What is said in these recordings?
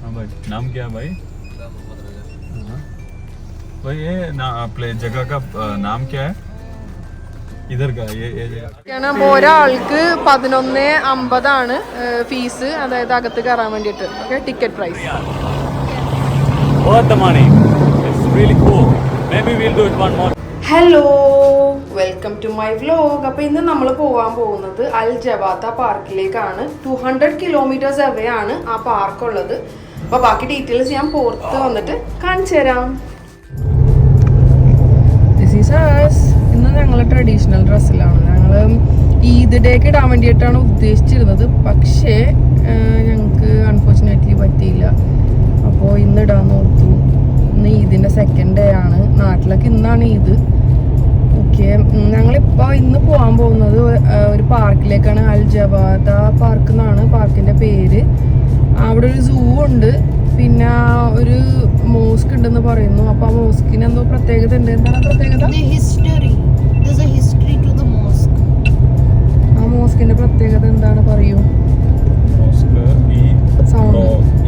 हाँ भाई, नाम क्या है भाई? भाई ये जगह का नाम क्या है? इधर का ये जगह ഒരാൾക്ക് 11.50 ഫീസ്, അതായത് അകത്ത് കയറാൻ വേണ്ടിയിട്ട്. Okay, ticket price. Hello, welcome to my vlog. അപ്പോൾ ഇന്ന് നമ്മൾ പോകാൻ പോകുന്നത് അൽ ജവാത്ത പാർക്കിലേക്കാണ്. 200 കിലോമീറ്റേഴ്സ് അവേ ആണ് ആ പാർക്കുള്ളത്. അപ്പോൾ ബാക്കി ഡീറ്റെയിൽസ് ഞാൻ പുറത്ത് വന്നിട്ട് കാണിച്ചു തരാം. This is us. ഇന്ന് ഞങ്ങൾ ട്രഡീഷണൽ ഡ്രസ്സിലാണ്. ഞങ്ങൾ ഈദ് ഡേക്ക് ഇടാൻ വേണ്ടിയിട്ടാണ് ഉദ്ദേശിച്ചിരുന്നത്, പക്ഷേ ഞങ്ങൾക്ക് അൺഫോർച്ചുനേറ്റ്ലി പറ്റിയില്ല. അപ്പോൾ ഇന്ന് ഇടാൻ ഓർത്തു. ഇന്ന് ഈദിൻ്റെ സെക്കൻഡ് ഡേ ആണ്. നാട്ടിലൊക്കെ ഇന്നാണ് ഈദ്. ഓക്കെ, ഞങ്ങളിപ്പോൾ ഇന്ന് പോകാൻ പോകുന്നത് ഒരു പാർക്കിലേക്കാണ്. അൽ ജവാത്ത പാർക്ക് എന്നാണ് പാർക്കിൻ്റെ പേര്. അവിടെ ഒരു സൂ ഉണ്ട്, പിന്നെ ഒരു മോസ്ക് ഉണ്ടെന്ന് പറയുന്നു. അപ്പോൾ ആ മോസ്കിന് എന്തോ പ്രത്യേകത ഉണ്ട്. എന്താണ് പ്രത്യേകത? ആ മോസ്കിന്റെ പ്രത്യേകത എന്താണ് പറയൂ?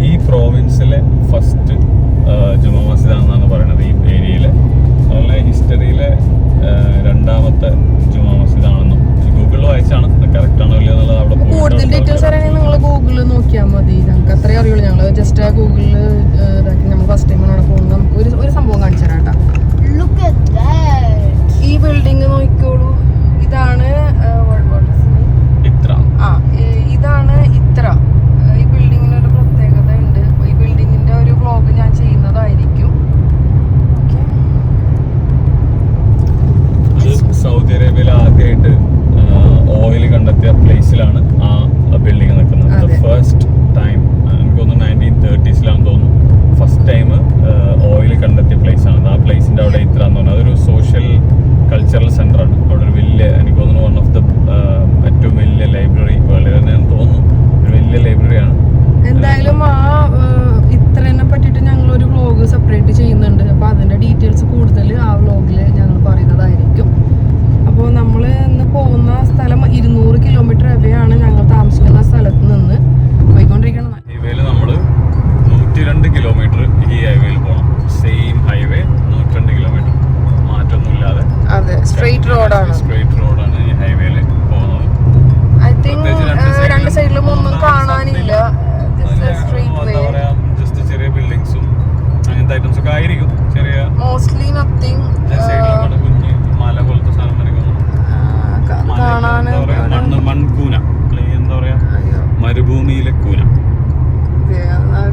ഈ പ്രോവിൻസിലെ ഫസ്റ്റ് ജുമാ മസ്ജിദ് ആണെന്നാണ് പറയുന്നത് ഈ ഏരിയയിലെ. അതുപോലെ ഹിസ്റ്ററിയിലെ രണ്ടാമത്തെ ജുമാ മസ്ജിദ് ആണെന്നും ഗൂഗിളിൽ വായിച്ചാണ്. കറക്റ്റ് ആണോ ഇല്ലയോ എന്നുള്ളത് അവിടെ കൂടുതൽ ഡീറ്റെയിൽസ് അറിയാൻ നിങ്ങൾ ഗൂഗിളിൽ നോക്കിയാൽ മതി. ഞങ്ങൾക്ക് അത്രേ അറിയുള്ളൂ. ഞങ്ങൾ ജസ്റ്റ് ആ ഗൂഗിളിൽ ഇതാക്കി നമ്മൾ ഫസ്റ്റ് ടൈം അവിടെ പോകുന്നത്. നമുക്ക് ഒരു സംഭവം കാണിച്ചു തരാം കേട്ടോ. ഈ ബിൽഡിംഗ് നോക്കിക്കോളൂ. ഇതാണ് ഇത്ര. ഇതാണ് ഇത്ര. ഈ ബിൽഡിങ്ങിന് ഒരു പ്രത്യേകത ഉണ്ട്. ഈ ബിൽഡിങ്ങിന്റെ ഒരു വ്ലോഗ് ഞാൻ ചെയ്യുന്നതായിരിക്കും. സൗദി അറേബ്യയിൽ ആദ്യമായിട്ട് ഓയിൽ കണ്ടെത്തിയ പ്ലേസിലാണ് ആ ബിൽഡിംഗ് നിൽക്കുന്നത്. ഫസ്റ്റ് ടൈം എനിക്ക് തോന്നുന്നു 1930s തോന്നുന്നു ഫസ്റ്റ് ടൈം ഓയിൽ കണ്ടെത്തിയ പ്ലേസ് ആണ്. ആ പ്ലേസിന്റെ അവിടെ ഇത്ര എന്ന് പറഞ്ഞാൽ അതൊരു സോഷ്യൽ കൾച്ചറൽ സെന്റർ ആണ്. അവിടെ ഒരു വലിയ, എനിക്ക് തോന്നുന്നു വൺ ഓഫ് ദ ഏറ്റവും വലിയ ലൈബ്രറി വേൾഡിൽ തന്നെ തോന്നുന്നു ഒരു വലിയ ലൈബ്രറിയാണ്. എന്തായാലും ആ ഇത്രനെ പറ്റിയിട്ട് ഞങ്ങൾ ഒരു വ്ലോഗ് സെപ്പറേറ്റ് ചെയ്യുന്നുണ്ട്. അപ്പോൾ അതിന്റെ ഡീറ്റെയിൽസ് കൂടുതൽ ആ വ്ലോഗിൽ ഞങ്ങൾ പറയുന്നതായിരിക്കും. അപ്പോൾ നമ്മൾ ഇന്ന് പോകുന്ന സ്ഥലം 200 കിലോമീറ്റർ അവേ ആണ് ഞങ്ങൾ താമസിക്കുന്ന സ്ഥലത്ത് നിന്ന് പോയിക്കൊണ്ടിരിക്കുന്നത്. ഹൈവേയിൽ നമ്മൾ 102 കിലോമീറ്റർ ഈ ഹൈവേയിൽ പോകണം. സെയിം ഹൈവേ 102 കിലോമീറ്റർ, മാറ്റൊന്നുമില്ലാതെ. അതെ, സ്ട്രെയിറ്റ് റോഡാണ്. സ്ട്രെയിറ്റ് റോഡാണ് ഈ ഹൈവേയിൽ പോകുന്നത്. ഐ തിങ്ക് രണ്ട് സൈഡിലും ഒന്നും കാണാനില്ല. ജസ്റ്റ് ചെറിയ ബിൽഡിങ്സും അങ്ങനത്തെ ഐറ്റംസ് ഒക്കെ ആയിരിക്കും. ചെറിയ മോസ്റ്റ്ലി നത്തിങ്. കുഞ്ഞ് മല പോലത്തെ സാധനം മൺകൂന, എന്താ പറയാ, മരുഭൂമിയിലെ കൂന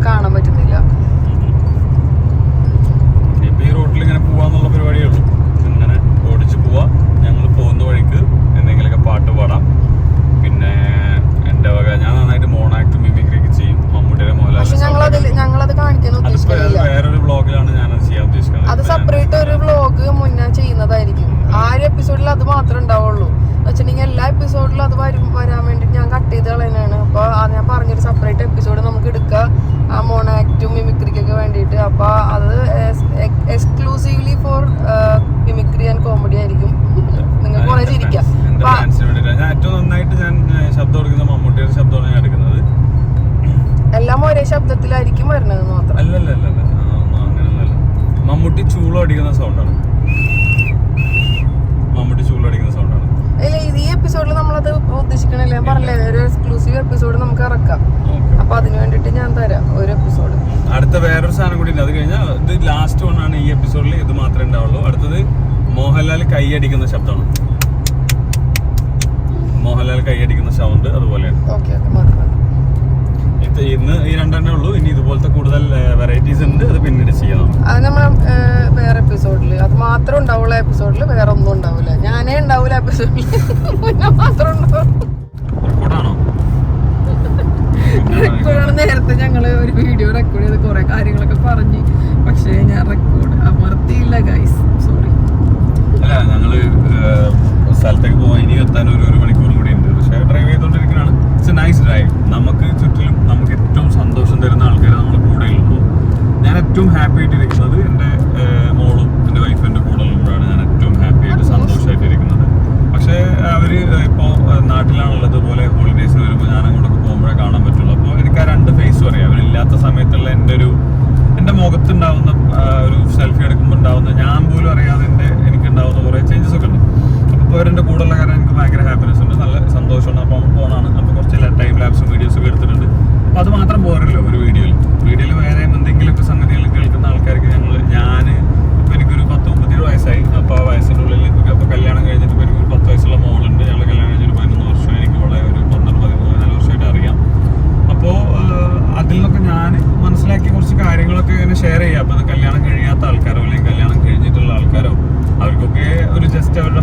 കാണാൻ പറ്റുന്നില്ല. ഇപ്പൊ ഈ റോഡിൽ ഇങ്ങനെ പോവാന്നുള്ള പരിപാടിയേ ഉള്ളൂ. ഇങ്ങനെ ഓടിച്ചു പോവാ. ഞങ്ങൾ പോകുന്ന വഴിക്ക് എന്തെങ്കിലുമൊക്കെ പാട്ട് പാടാം. പിന്നെ എന്റെ വക ഞാൻ നന്നായിട്ട് മോണാക്ട് മിമിക്രി ഒക്കെ ചെയ്യും. മമ്മൂട്ടിയുടെ വേറൊരു വ്ളോഗിലാണ് ഞാനത് ചെയ്യാൻ ഉദ്ദേശിക്കുന്നത്. അത് സെപ്പറേറ്റ് ഒരു വ്ളോഗ് മുന്നേ ചെയ്യുന്നതായിരിക്കും. ആ ഒരു എപ്പിസോഡിൽ അത് മാത്രമേ ഉണ്ടാവുള്ളൂ. വെച്ചിട്ടുണ്ടെങ്കിൽ എല്ലാ എപ്പിസോഡിലും അത് വരാൻ വേണ്ടി ഞാൻ കട്ട് ചെയ്ത് കളയുന്നതാണ്. അപ്പോൾ ഞാൻ പറഞ്ഞൊരു സെപ്പറേറ്റ് എപ്പിസോഡ് നമുക്ക് എടുക്കാം ആ മോണാക്റ്റും മിമിക്രിക്കൊക്കെ വേണ്ടിയിട്ട്. അപ്പോൾ അത് exclusively for mimicry and comedy ആയിരിക്കും. നിങ്ങൾക്ക് വളരെ ചിരിക്കാം. ഞാൻ ഏറ്റവും നന്നായിട്ട് ഞാൻ ശബ്ദം കൊടുക്കുന്ന മമ്മൂട്ടിയുടെ ശബ്ദമാണ് ഞാൻ എടുക്കുന്നത്. എല്ലാം ഒരേ ശബ്ദത്തിലായിരിക്കും വരുന്നത് മാത്രം. അല്ലല്ല, അങ്ങനെയൊന്നുമല്ല. മമ്മൂട്ടി ചൂളം അടിക്കുന്ന സൗണ്ടാണ്. മമ്മൂട്ടി ചൂളം അടിക്കുന്ന സൗണ്ടാണ്. അല്ല, ഈ എപ്പിസോഡിൽ നമ്മളത് ഉദ്ദേശിക്കണില്ല. ഞാൻ പറഞ്ഞില്ലേ, ഒരു എക്സ്ക്ലൂസീവ് എപ്പിസോഡ് നമുക്ക് ഇറക്കാം. അപ്പൊ അതിന് വേണ്ടിട്ട് ഞാൻ തരാം ഒരു എപ്പിസോഡ്. അടുത്ത വേറൊരു സാധനം കൂടി ഉണ്ട്. അത് കഴിഞ്ഞാൽ ഇത് ലാസ്റ്റ് വൺ ആണ് ഈ എപ്പിസോഡിൽ. ഇത് മാത്രമേ ഉണ്ടാവുള്ളൂ. അടുത്തത് മോഹൻലാൽ കൈയടിക്കുന്ന ശബ്ദമാണ്. മോഹൻലാൽ കൈയടിക്കുന്ന സൗണ്ട് അതുപോലെയാണ്. ഇന്ന് ഈ രണ്ടെണ്ണേ ഉള്ളൂ. ഇനി ഇതുപോലത്തെ കൂടുതൽ വെറൈറ്റീസ് ഉണ്ട്. അത് പിന്നീട് ചെയ്യണം. അത് നമ്മൾ വേറെ എപ്പിസോഡിൽ, അത് മാത്രം ഉണ്ടാവുള്ള എപ്പിസോഡിൽ വേറെ ഒന്നും ഉണ്ടാവില്ല. ഞാനേ ഉണ്ടാവില്ല എപ്പിസോഡിൽ, മാത്രം ഉണ്ടാവും. റെക്കോർഡാണ്. നേരത്തെ ഞങ്ങള് ഒരു വീഡിയോ റെക്കോർഡ് ചെയ്ത് കുറെ കാര്യങ്ങളൊക്കെ പറഞ്ഞ്, പക്ഷേ ഞാൻ റെക്കോർഡ് അമർത്തിയില്ല ഗൈസ്, സോറി. അല്ല, ഞങ്ങള് സ്ഥലത്തേക്ക് പോകാൻ ഇനി എത്താൻ ഒരു മണിക്കൂർ കൂടി ഉണ്ട്. പക്ഷേ ഡ്രൈവ് ചെയ്തോണ്ടിരിക്കുകയാണ്. It's a nice drive. നമുക്ക് ചുറ്റിലും നമുക്ക് ഏറ്റവും സന്തോഷം തരുന്ന ആൾക്കാർ നമ്മുടെ കൂടെ ഉള്ളപ്പോൾ ഞാൻ ഏറ്റവും ഹാപ്പി ആയിട്ടിരിക്കുന്നത് എൻ്റെ മോളും എൻ്റെ വൈഫും എൻ്റെ കൂടെ ഉള്ളപ്പോഴാണ് ഞാൻ ഏറ്റവും ഹാപ്പി ആയിട്ട് സന്തോഷമായിട്ടിരിക്കുന്നത്. പക്ഷേ അവർ ഇപ്പോൾ നാട്ടിലാണുള്ളത് പോലെ ഹോളിഡേയ്സ് വരുമ്പോൾ ഞാൻ അങ്ങോട്ടൊക്കെ പോകുമ്പോഴേ കാണാൻ പറ്റുള്ളൂ. അപ്പോൾ എനിക്ക് ആ രണ്ട് ഫേസും അറിയാം. അവരില്ലാത്ത സമയത്തുള്ള അതിൽ നിന്നൊക്കെ ഞാൻ മനസ്സിലാക്കിയ കുറച്ച് കാര്യങ്ങളൊക്കെ ഇങ്ങനെ ഷെയർ ചെയ്യാം. അപ്പോൾ അത് കല്യാണം കഴിയാത്ത ആൾക്കാരോ അല്ലെങ്കിൽ കല്യാണം കഴിഞ്ഞിട്ടുള്ള ആൾക്കാരോ അവർക്കൊക്കെ ഒരു ജസ്റ്റ് അവരുടെ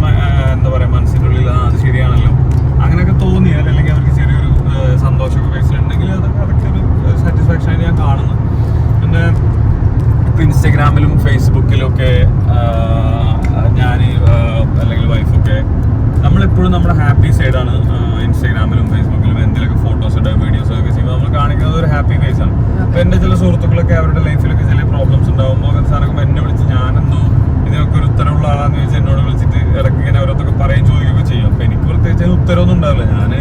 എന്താ പറയുക മനസ്സിൻ്റെ ഉള്ളിൽ അത് ശരിയാണല്ലോ അങ്ങനെയൊക്കെ തോന്നിയാൽ അല്ലെങ്കിൽ അവർക്ക് ചെറിയൊരു സന്തോഷമൊക്കെ ബേസിലുണ്ടെങ്കിൽ അതൊക്കെ ഒരു സാറ്റിസ്ഫാക്ഷൻ ആയിട്ട് ഞാൻ കാണുന്നു. പിന്നെ ഇപ്പോൾ ഇൻസ്റ്റഗ്രാമിലും ഫേസ്ബുക്കിലും ഒക്കെ ഞാൻ അല്ലെങ്കിൽ വൈഫൊക്കെ നമ്മളെപ്പോഴും നമ്മുടെ ഹാപ്പി സൈഡാണ് ഇൻസ്റ്റാഗ്രാമിലും ഫേസ്ബുക്കിലും എന്തെങ്കിലുമൊക്കെ ഫോട്ടോസ് ഇടുക വീഡിയോസ് ഒക്കെ ചെയ്യുമ്പോൾ നമ്മൾ കാണിക്കുന്നത് ഒരു ഹാപ്പി ഫേസ് ആണ്. അപ്പോൾ എൻ്റെ ചില സുഹൃത്തുക്കളൊക്കെ അവരുടെ ലൈഫിലൊക്കെ ചില പ്രോബ്ലംസ് ഉണ്ടാകുമ്പോൾ അങ്ങനെ സാധനമൊക്കെ എന്നെ വിളിച്ച് ഞാനെന്തോ ഇതിനൊക്കെ ഒരു ഉത്തരവുള്ള ആളാന്ന് ചോദിച്ചാൽ എന്നോട് വിളിച്ചിട്ട് ഇടയ്ക്ക് ഇങ്ങനെ ഓരോരുത്തൊക്കെ പറയും ചോദിക്കുകയൊക്കെ ചെയ്യും. അപ്പോൾ എനിക്ക് പ്രത്യേകിച്ച് ഉത്തരവൊന്നും ഉണ്ടാവില്ല. ഞാൻ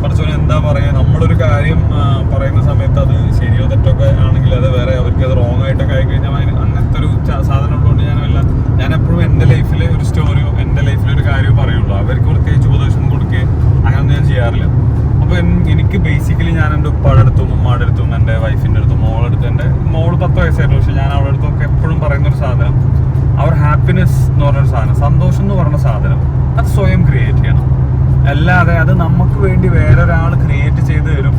കുറച്ചുകൂടെ എന്താ പറയുക, നമ്മളൊരു കാര്യം പറയുന്ന സമയത്ത് അത് ശരിയോ തെറ്റൊക്കെ ആണെങ്കിൽ അത് വേറെ അവർക്ക് അത് റോങ് ആയിട്ടൊക്കെ ആയിക്കഴിഞ്ഞാൽ അങ്ങനത്തെ ഒരു സാധനം ഉള്ളതുകൊണ്ട് ഞാൻ എപ്പോഴും എൻ്റെ ലൈഫിലെ ഒരു സ്റ്റോറിയോ എൻ്റെ ലൈഫിലെ ഒരു കാര്യമോ പറയുള്ളൂ. അവർക്ക് പ്രത്യേകിച്ച് ഉപദേശം കൊടുക്കുകയും അങ്ങനെയൊന്നും ഞാൻ ചെയ്യാറില്ല. അപ്പോൾ എനിക്ക് ബേസിക്കലി ഞാൻ എൻ്റെ ഉപ്പാടെ അടുത്തും ഉമ്മാടെ അടുത്തും എൻ്റെ വൈഫിൻ്റെ അടുത്തും മോളെടുത്തും എൻ്റെ മോള് 10 വയസ്സായിരുന്നു. പക്ഷേ ഞാൻ അവളുടെ അടുത്തൊക്കെ എപ്പോഴും പറയുന്നൊരു സാധനം, അവർ ഹാപ്പിനെസ് എന്ന് പറഞ്ഞൊരു സാധനം, സന്തോഷം എന്ന് പറഞ്ഞ സാധനം അത് സ്വയം ക്രിയേറ്റ് ചെയ്യണം. അല്ലാതെ അത് നമുക്ക് വേണ്ടി വേറൊരാൾ ക്രിയേറ്റ് ചെയ്ത് തരും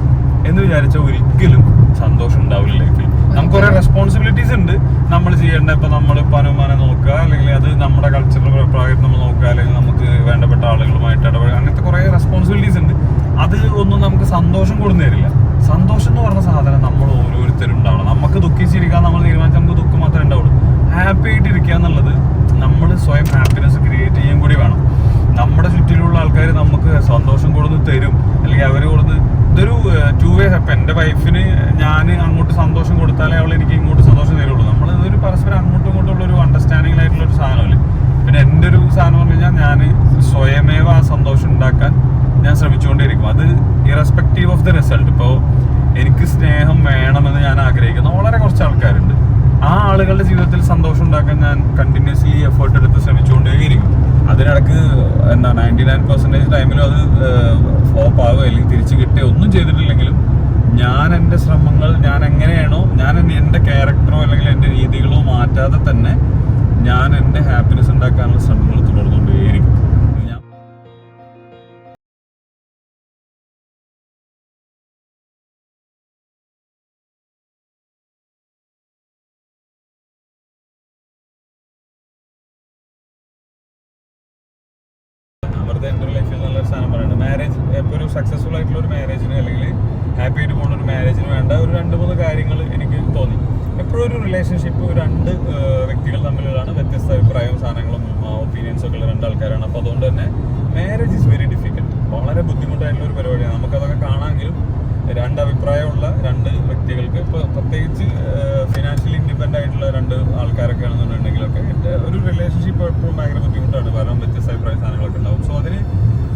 എന്ന് വിചാരിച്ചാൽ ഒരിക്കലും സന്തോഷം ഉണ്ടാവില്ല ലൈഫിൽ. നമുക്ക് കുറെ റെസ്പോൺസിബിലിറ്റീസ് ഉണ്ട് നമ്മൾ ചെയ്യേണ്ട. ഇപ്പൊ നമ്മൾ പനുമാനെ നോക്കുക, അല്ലെങ്കിൽ അത് നമ്മുടെ കൾച്ചറൽ പ്രകാരം നമ്മൾ നോക്കുക, അല്ലെങ്കിൽ നമുക്ക് വേണ്ടപ്പെട്ട ആളുകളുമായിട്ട് ഇടപെടുക, അങ്ങനത്തെ കുറെ റെസ്പോൺസിബിലിറ്റീസ് ഉണ്ട്. അത് ഒന്നും നമുക്ക് സന്തോഷം കൊടുന്നു തരില്ല. സന്തോഷം എന്ന് പറഞ്ഞ സാധനം നമ്മൾ ഓരോരുത്തരും ഉണ്ടാവണം. നമുക്ക് ദുഃഖിച്ചിരിക്കാൻ നമ്മൾ തീരുമാനിച്ചാൽ നമുക്ക് ദുഃഖം മാത്രമേ ഉണ്ടാവുള്ളൂ. ഹാപ്പി ആയിട്ടിരിക്കുക എന്നുള്ളത് നമ്മൾ സ്വയം ഹാപ്പിനെസ് ക്രിയേറ്റ് ചെയ്യാൻ കൂടി വേണം. നമ്മുടെ ചുറ്റിലുള്ള ആൾക്കാർ നമുക്ക് സന്തോഷം കൊടുന്ന് തരും, അല്ലെങ്കിൽ അവർ കൊടുന്ന് ഇതൊരു 2 വേ. അപ്പം എൻ്റെ വൈഫിന് ഞാൻ അങ്ങോട്ട് സന്തോഷം കൊടുത്താലേ അവൾ എനിക്ക് ഇങ്ങോട്ട് സന്തോഷം തരുള്ളൂ. നമ്മൾ ഇതൊരു പരസ്പരം അങ്ങോട്ടും ഇങ്ങോട്ടുള്ള ഒരു അണ്ടർസ്റ്റാൻഡിങ്ങിലായിട്ടുള്ള ഒരു സാധനമല്ലേ. പിന്നെ എൻ്റെ ഒരു സാധനം പറഞ്ഞു കഴിഞ്ഞാൽ ഞാൻ സ്വയമേവ ആ സന്തോഷം ഉണ്ടാക്കാൻ ഞാൻ ശ്രമിച്ചുകൊണ്ടേയിരിക്കും. അത് ഇറസ്പെക്റ്റീവ് ഓഫ് ദ റിസൾട്ട്. ഇപ്പോൾ എനിക്ക് സ്നേഹം വേണമെന്ന് ഞാൻ ആഗ്രഹിക്കുന്ന വളരെ കുറച്ച് ആൾക്കാരുണ്ട്. ആ ആളുകളുടെ ജീവിതത്തിൽ സന്തോഷം ഉണ്ടാക്കാൻ ഞാൻ കണ്ടിന്യൂസ്ലി എഫേർട്ട് എടുത്ത് ശ്രമിച്ചുകൊണ്ടേയിരിക്കും. അതിനിടക്ക് എന്താ 99% ടൈമിലും അത് ഫ്ലോപ്പ് ആവുക അല്ലെങ്കിൽ തിരിച്ചു കിട്ടുകയോ ഒന്നും ചെയ്തിട്ടില്ലെങ്കിലും ഞാൻ എൻ്റെ ശ്രമങ്ങൾ ഞാൻ എങ്ങനെയാണോ ഞാൻ എൻ്റെ ക്യാരക്ടറോ അല്ലെങ്കിൽ എൻ്റെ രീതികളോ മാറ്റാതെ തന്നെ ഞാൻ എൻ്റെ ഹാപ്പിനെസ് ഉണ്ടാക്കാനുള്ള ശ്രമങ്ങൾ തുടർന്നുകൊണ്ടേയിരിക്കും. അവരുടെ എൻ്റെ ഒരു ലൈഫിൽ നല്ലൊരു സാധനം പറയുന്നത് മാരേജ്. ഇപ്പോൾ ഒരു സക്സസ്ഫുൾ ആയിട്ടുള്ള ഒരു മാരേജിന് അല്ലെങ്കിൽ ഹാപ്പി ആയിട്ട് പോകുന്ന ഒരു മാരേജിന് വേണ്ട ഒരു 2-3 കാര്യങ്ങൾ എനിക്ക് തോന്നി. എപ്പോഴും ഒരു റിലേഷൻഷിപ്പ് 2 വ്യക്തികൾ തമ്മിലുള്ളതാണ്. വ്യത്യസ്ത അഭിപ്രായവും സാധനങ്ങളും ഒപ്പീനിയൻസും ഒക്കെ ഉള്ള 2 ആൾക്കാരാണ്. അപ്പോൾ അതുകൊണ്ട് തന്നെ മാരേജ് ഈസ് വെരി ഡിഫിക്കൽട്ട്. വളരെ ബുദ്ധിമുട്ടായിട്ടുള്ള ഒരു പരിപാടിയാണ്. നമുക്കതൊക്കെ കാണാമെങ്കിലും 2 അഭിപ്രായമുള്ള 2 വ്യക്തികൾക്ക്, ഇപ്പോൾ പ്രത്യേകിച്ച് ഫിനാൻഷ്യലി ഇൻഡിപെൻഡൻ്റ് ആയിട്ടുള്ള 2 ആൾക്കാരൊക്കെ ആണെന്നുണ്ടെങ്കിലൊക്കെ ഒരു റിലേഷൻഷിപ്പ് എപ്പോഴും ഭയങ്കര ബുദ്ധിമുട്ടാണ്. കാരണം വ്യത്യസ്ത അഭിപ്രായ സാധനങ്ങളൊക്കെ ഉണ്ടാവും. സോ അതിന്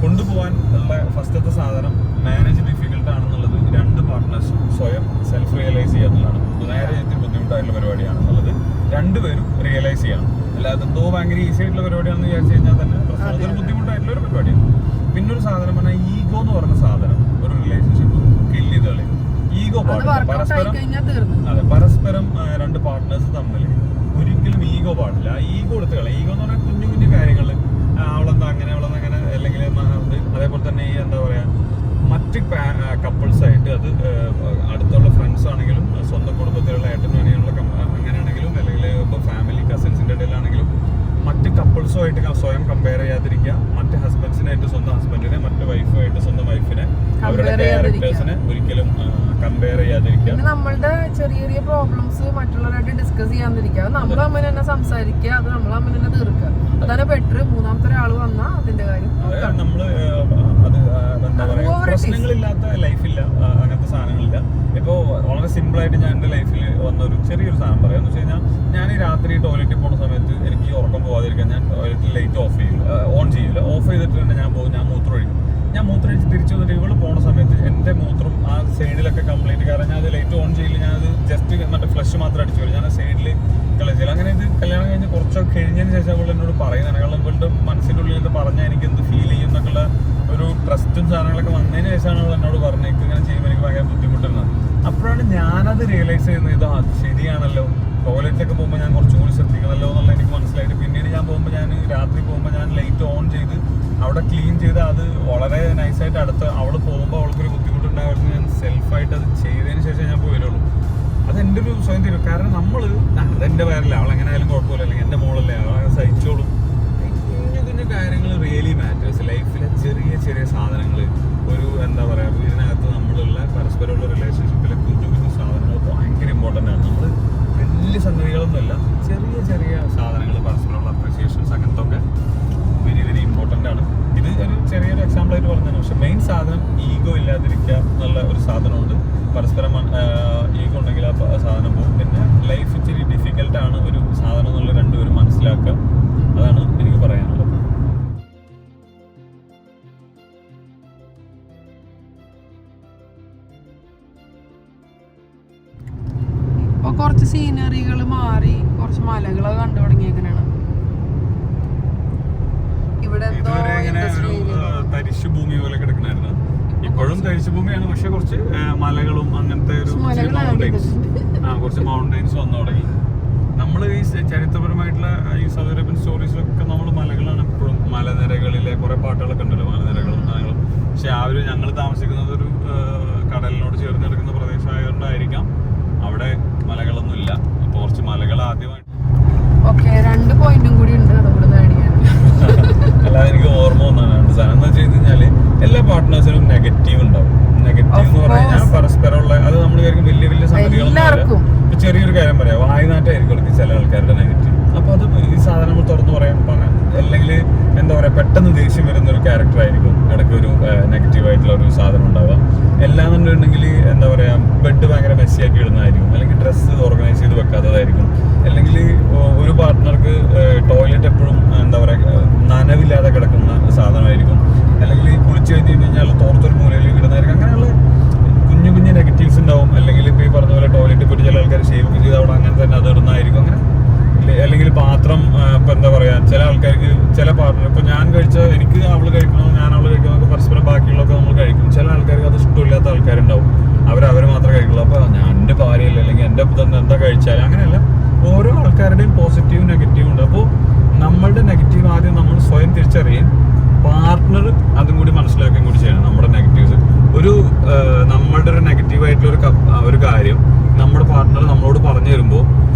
കൊണ്ടുപോകാൻ ഉള്ള ഫസ്റ്റത്തെ സാധനം മാരേജ് ഡിഫിക്കൽട്ട് ആണെന്നുള്ളത് 2 പാർട്ട്നേഴ്സും സ്വയം സെൽഫ് റിയലൈസ് ചെയ്യുക എന്നുള്ളതാണ്. മാരേജ് ഇത്തിരി ബുദ്ധിമുട്ടായിട്ടുള്ള പരിപാടിയാണെന്നുള്ളത് 2 പേരും റിയലൈസ് ചെയ്യണം. അല്ലാതെ എന്തോ ഭയങ്കര ഈസി ആയിട്ടുള്ള പരിപാടിയാണെന്ന് വിചാരിച്ചു കഴിഞ്ഞാൽ തന്നെ അതൊരു ബുദ്ധിമുട്ടായിട്ടുള്ള ഒരു പരിപാടിയാണ്. പിന്നൊരു സാധനം പറഞ്ഞാൽ ഈഗോ എന്ന് പറഞ്ഞ സാധനം ഒരു റിലേഷൻഷിപ്പ് കില്ല് ചെയ്ത് കളയും. ഈഗോ പാടില്ല. പരസ്പരം 2 പാർട്ട്നേഴ്സ് തമ്മിൽ ഒരിക്കലും ഈഗോ പാടില്ല. ഈഗോ എടുത്ത് കളയും. ഈഗോ എന്ന് പറഞ്ഞാൽ കുഞ്ഞു കുഞ്ഞു കാര്യങ്ങൾ, അവളെന്താ അങ്ങനെ അല്ലെങ്കിൽ അതേപോലെ തന്നെ ഈ എന്താ പറയുക മറ്റ് കപ്പിൾസായിട്ട്, അത് അടുത്തുള്ള ഫ്രണ്ട്സ് ആണെങ്കിലും സ്വന്തം കുടുംബത്തിലുള്ള ഏട്ടനാണെങ്കിലും അങ്ങനെയാണെങ്കിലും അല്ലെങ്കിൽ ഫാമിലി കസിൻസിൻ്റെ ഇടയിലാണെങ്കിലും മറ്റ് കപ്പിൾസുമായിട്ട് സ്വയം കമ്പയർ ചെയ്യാതിരിക്കുക. മറ്റ് ഹസ്ബൻഡ്സിനായിട്ട് സ്വന്തം ഹസ്ബൻഡിനെ, മറ്റ് വൈഫുമായിട്ട് സ്വന്തം വൈഫിനെ, അവരുടെ ക്യാരക്ടേഴ്സിനെ ഒരിക്കലും കമ്പയർ ചെയ്യാതിരിക്കുക. നമ്മളുടെ ചെറിയ ചെറിയ പ്രോബ്ലംസ് മറ്റുള്ളവരായിട്ട് ഡിസ്കസ് ചെയ്യാതിരിക്കുക. നമ്മൾ തമ്മിൽ തന്നെ സംസാരിക്കുക, അത് നമ്മൾ തമ്മിൽ തന്നെ തീർക്കുക. അതാണ് ബെറ്റർ. മൂന്നാമത്തെ ഒരാൾ വന്നാൽ അതിന്റെ കാര്യം നമ്മള് അത് എന്താ പറയുക, പ്രശ്നങ്ങളില്ലാത്ത ലൈഫില്ല, അങ്ങനത്തെ സാധനങ്ങളില്ല. ഇപ്പോൾ വളരെ സിമ്പിളായിട്ട് ഞാൻ എൻ്റെ ലൈഫിൽ വന്നൊരു ചെറിയൊരു സാധനം പറയാം. എന്ന് വെച്ച് കഴിഞ്ഞാൽ ഞാൻ ഈ രാത്രി ടോയ്ലറ്റിൽ പോകുന്ന സമയത്ത് എനിക്ക് ഉറക്കം പോകാതിരിക്കാൻ ഞാൻ ടോയ്ലറ്റിൽ ലൈറ്റ് ഓൺ ചെയ്യില്ല. ഓഫ് ചെയ്തിട്ട് തന്നെ ഞാൻ പോകും. ഞാൻ മൂത്രമൊഴിക്കും. ഞാൻ മൂത്രമൊഴിച്ച് തിരിച്ചു വന്നിട്ട് ഇവള് പോകുന്ന സമയത്ത് എൻ്റെ മൂത്രം ആ സൈഡിലൊക്കെ കംപ്ലീറ്റ്, കാരണം ഞാൻ അത് ലൈറ്റ് ഓൺ ചെയ്യില്ല. ഞാനത് ജസ്റ്റ് മറ്റേ ഫ്ലഷ് മാത്രം അടിച്ചു വരും. ഞാൻ ആ സൈഡിൽ കളഞ്ഞില്ല. അങ്ങനെ ഇത് കല്യാണം കഴിഞ്ഞ് കുറച്ചൊക്കെ കഴിഞ്ഞതിന് ശേഷം അവൾ എന്നോട് പറയുന്നതാണ്. കാരണം ഇവളുടെ മനസ്സിൻ്റെ ഉള്ളിൽ ഇത് പറഞ്ഞാൽ എനിക്ക് എന്ത് ഫീൽ ചെയ്യും എന്നൊക്കെയുള്ള ഒരു ട്രസ്റ്റും സാധനങ്ങളൊക്കെ വന്നതിന് ശേഷമാണ് അവൾ എന്നോട് പറഞ്ഞത് ഇങ്ങനെ ചെയ്യുമ്പോൾ എനിക്ക് ഭയങ്കര ബുദ്ധിമുട്ടുള്ളത്. അപ്പോഴാണ് ഞാനത് റിയലൈസ് ചെയ്യുന്നത്, ഇത് ശരിയാണല്ലോ, ടോയ്ലറ്റിലൊക്കെ പോകുമ്പോൾ ഞാൻ കുറച്ചും കൂടി ശ്രദ്ധിക്കണമല്ലോ എന്നുള്ള എനിക്ക് മനസ്സിലായിട്ട് പിന്നീട് ഞാൻ പോകുമ്പോൾ ഞാൻ രാത്രി പോകുമ്പോൾ ഞാൻ ലൈറ്റ് ഓൺ ചെയ്ത് അവിടെ ക്ലീൻ ചെയ്ത് അത് വളരെ നൈസായിട്ട് അവൾ പോകുമ്പോൾ അവൾക്കൊരു ബുദ്ധിമുട്ടുണ്ടായിരുന്നു. ഞാൻ സെൽഫായിട്ട് അത് ചെയ്തതിന് ശേഷം ഞാൻ പോയുള്ളൂ. എൻ്റെ ഒരു സ്വയം തീരും. കാരണം നമ്മള് അതെന്റെ പേരല്ല, അവൾ എങ്ങനെയായാലും കുഴപ്പമില്ല, അല്ലെങ്കിൽ എന്റെ മോളല്ലേ, അവളെ സഹിച്ചോളും. കുഞ്ഞു കുഞ്ഞു കാര്യങ്ങൾ റിയലി മാറ്റേഴ്സ്. ലൈഫിലെ ചെറിയ ചെറിയ സാധനങ്ങൾ, ഒരു എന്താ പറയാ, ഇതിനകത്ത് നമ്മളുള്ള പരസ്പരമുള്ള റിലേഷൻഷിപ്പിലെ കുഞ്ഞു കുഞ്ഞു സാധനങ്ങൾ ഭയങ്കര ഇമ്പോർട്ടൻ്റ് ആണ്. നമ്മൾ വലിയ സംഗതികളൊന്നുമല്ല, ചെറിയ ചെറിയ സാധനങ്ങൾ, പരസ്പരമുള്ള അപ്രീസിയേഷൻസ്, അങ്ങനത്തെ ഒക്കെ വെരി വെരി ഇമ്പോർട്ടൻ്റ് ആണ്. ഇത് ഒരു ചെറിയൊരു എക്സാമ്പിൾ ആയിട്ട് പറഞ്ഞതാണ്. പക്ഷെ മെയിൻ സാധനം ഈഗോ ഇല്ലാതിരിക്കുക എന്നുള്ള ഒരു സാധനമുണ്ട്. പരസ്പരം ഈഗോ ഉണ്ടെങ്കിൽ ആ സാധനം പോകും. പിന്നെ ലൈഫ് ഇച്ചിരി ഡിഫിക്കൽട്ടാണ് ഒരു സാധനം എന്നുള്ള രണ്ടുപേരും മനസ്സിലാക്കുക. അതാണ് എനിക്ക് പറയാനുള്ളത്. ഇപ്പൊ കുറച്ച് സീനറികൾ മാറി, കുറച്ച് മലകളൊക്കെ കണ്ടു തുടങ്ങിയേക്കാണ്. ഇവിടെ തരിശു ഭൂമി പോലെ കിടക്കണായിരുന്നു. ഇപ്പോഴും തരിശു ഭൂമിയാണ്, പക്ഷെ കുറച്ച് മലകളും അങ്ങനത്തെ ഒരു കുറച്ച് മൗണ്ടൈൻസ് വന്നു തുടങ്ങി. നമ്മൾ ഈ ചരിത്രപരമായിട്ടുള്ള ഈ സൗദി അറേബ്യൻ സ്റ്റോറീസിലൊക്കെ നമ്മൾ മലകളാണ് എപ്പോഴും, മലനിരകളിലെ കുറെ പാട്ടുകളൊക്കെ ഉണ്ടല്ലോ, മലനിരകളും മലകളും. പക്ഷെ ആ ഒരു ഞങ്ങൾ താമസിക്കുന്നത് ഒരു കടലിനോട് ചേർന്ന് കിടക്കുന്ന പ്രദേശമായതുകൊണ്ടായിരിക്കാം അവിടെ മലകളൊന്നും ഇല്ല. അപ്പൊ കുറച്ച് മലകൾ ആദ്യമായിട്ട് രണ്ട് പോയിന്റും കൂടി ഉണ്ട്, അതുകൂടെ അല്ലാതെ എനിക്ക് ഓർമ്മ ഒന്നാണ് രണ്ട് സാധനം എന്ന് വെച്ച് കഴിഞ്ഞാല് എല്ലാ പാർട്ട്നേഴ്സിനും നെഗറ്റീവ് ഉണ്ടാവും. നെഗറ്റീവ് എന്ന് പറഞ്ഞാൽ പരസ്പരമുള്ള, അത് നമ്മൾ വിചാരിക്കും വലിയ വലിയ സംഗതികളൊന്നും. ഇപ്പൊ ചെറിയൊരു കാര്യം പറയാം, വായനാട്ടായിരിക്കും ചില ആൾക്കാരുടെ നെഗറ്റീവ്. അപ്പൊ അത് ഈ സാധനം നമ്മൾ തുറന്നു പറയാൻ, അല്ലെങ്കിൽ എന്താ പറയാ, പെട്ടെന്ന് ദേഷ്യം വരുന്ന ഒരു ക്യാരക്ടർ ആയിരിക്കും ഇടയ്ക്ക് ഒരു നെഗറ്റീവ് ആയിട്ടുള്ള ഒരു സാധനം ഉണ്ടാവുക. എല്ലാന്നുണ്ടെങ്കിൽ എന്താ പറയാ, ബെഡ് ഭയങ്കര മെസ്സിയാക്കി ഇടുന്നതായിരിക്കും, അല്ലെങ്കിൽ ഡ്രസ്സ് ഓർഗനൈസ് ചെയ്ത് വെക്കാത്തതായിരിക്കും, അല്ലെങ്കിൽ ഒരു പാർട്ട്ണർക്ക് ടോയ്ലറ്റ് എപ്പോഴും എന്താ പറയാ നനവില്ലാതെ കിടക്കുന്ന സാധനമായിരിക്കും, അല്ലെങ്കിൽ കുളിച്ച് കഴിഞ്ഞ് കഴിഞ്ഞാൽ തോർത്തൊരു മൂലയിൽ ഇടുന്നതായിരിക്കും. അങ്ങനെയുള്ള കുഞ്ഞു കുഞ്ഞു നെഗറ്റീവ്സ് ഉണ്ടാവും. അല്ലെങ്കിൽ ഇപ്പോൾ ഈ പറഞ്ഞ പോലെ ടോയ്ലറ്റ് പോയിട്ട് ചില ആൾക്കാർ ഷേവ് ചെയ്ത് അവിടെ അങ്ങനെ തന്നെ അത് ഇടുന്നതായിരിക്കും. അങ്ങനെ അല്ലെങ്കിൽ പാത്രം, ഇപ്പം എന്താ പറയുക, ചില ആൾക്കാർക്ക് ചില പാത്രം, ഇപ്പം ഞാൻ എനിക്ക് അവള് കഴിക്കണോ ഞാൻ അവള് കഴിക്കണോ പരസ്പരം ബാക്കിയുള്ളതൊക്കെ നമ്മൾ കഴിക്കും. ചില ആൾക്കാർക്ക് അത് ഇഷ്ടമില്ലാത്ത ആൾക്കാരുണ്ടാവും, അവർ മാത്രമേ കഴിക്കുള്ളൂ. അപ്പോൾ ഞാൻ എൻ്റെ ഭാര്യയല്ല, അല്ലെങ്കിൽ എൻ്റെ തന്നെ എന്താ കഴിച്ചാൽ, അങ്ങനെയല്ല. ഓരോ ആൾക്കാരുടെയും പോസിറ്റീവ് നെഗറ്റീവ് ഉണ്ട്. അപ്പോൾ നമ്മളുടെ നെഗറ്റീവ് ആദ്യം നമ്മൾ സ്വയം തിരിച്ചറിയാൻ, പാർട്ട്ണർ അതും കൂടി മനസ്സിലാക്കുകയും കൂടി ചെയ്യണം. നമ്മുടെ നെഗറ്റീവ്സ് നമ്മളുടെ ഒരു നെഗറ്റീവായിട്ടുള്ള ഒരു കാര്യം നമ്മുടെ പാർട്ട്ണർ നമ്മളോട് പറഞ്ഞു തരുമ്പോൾ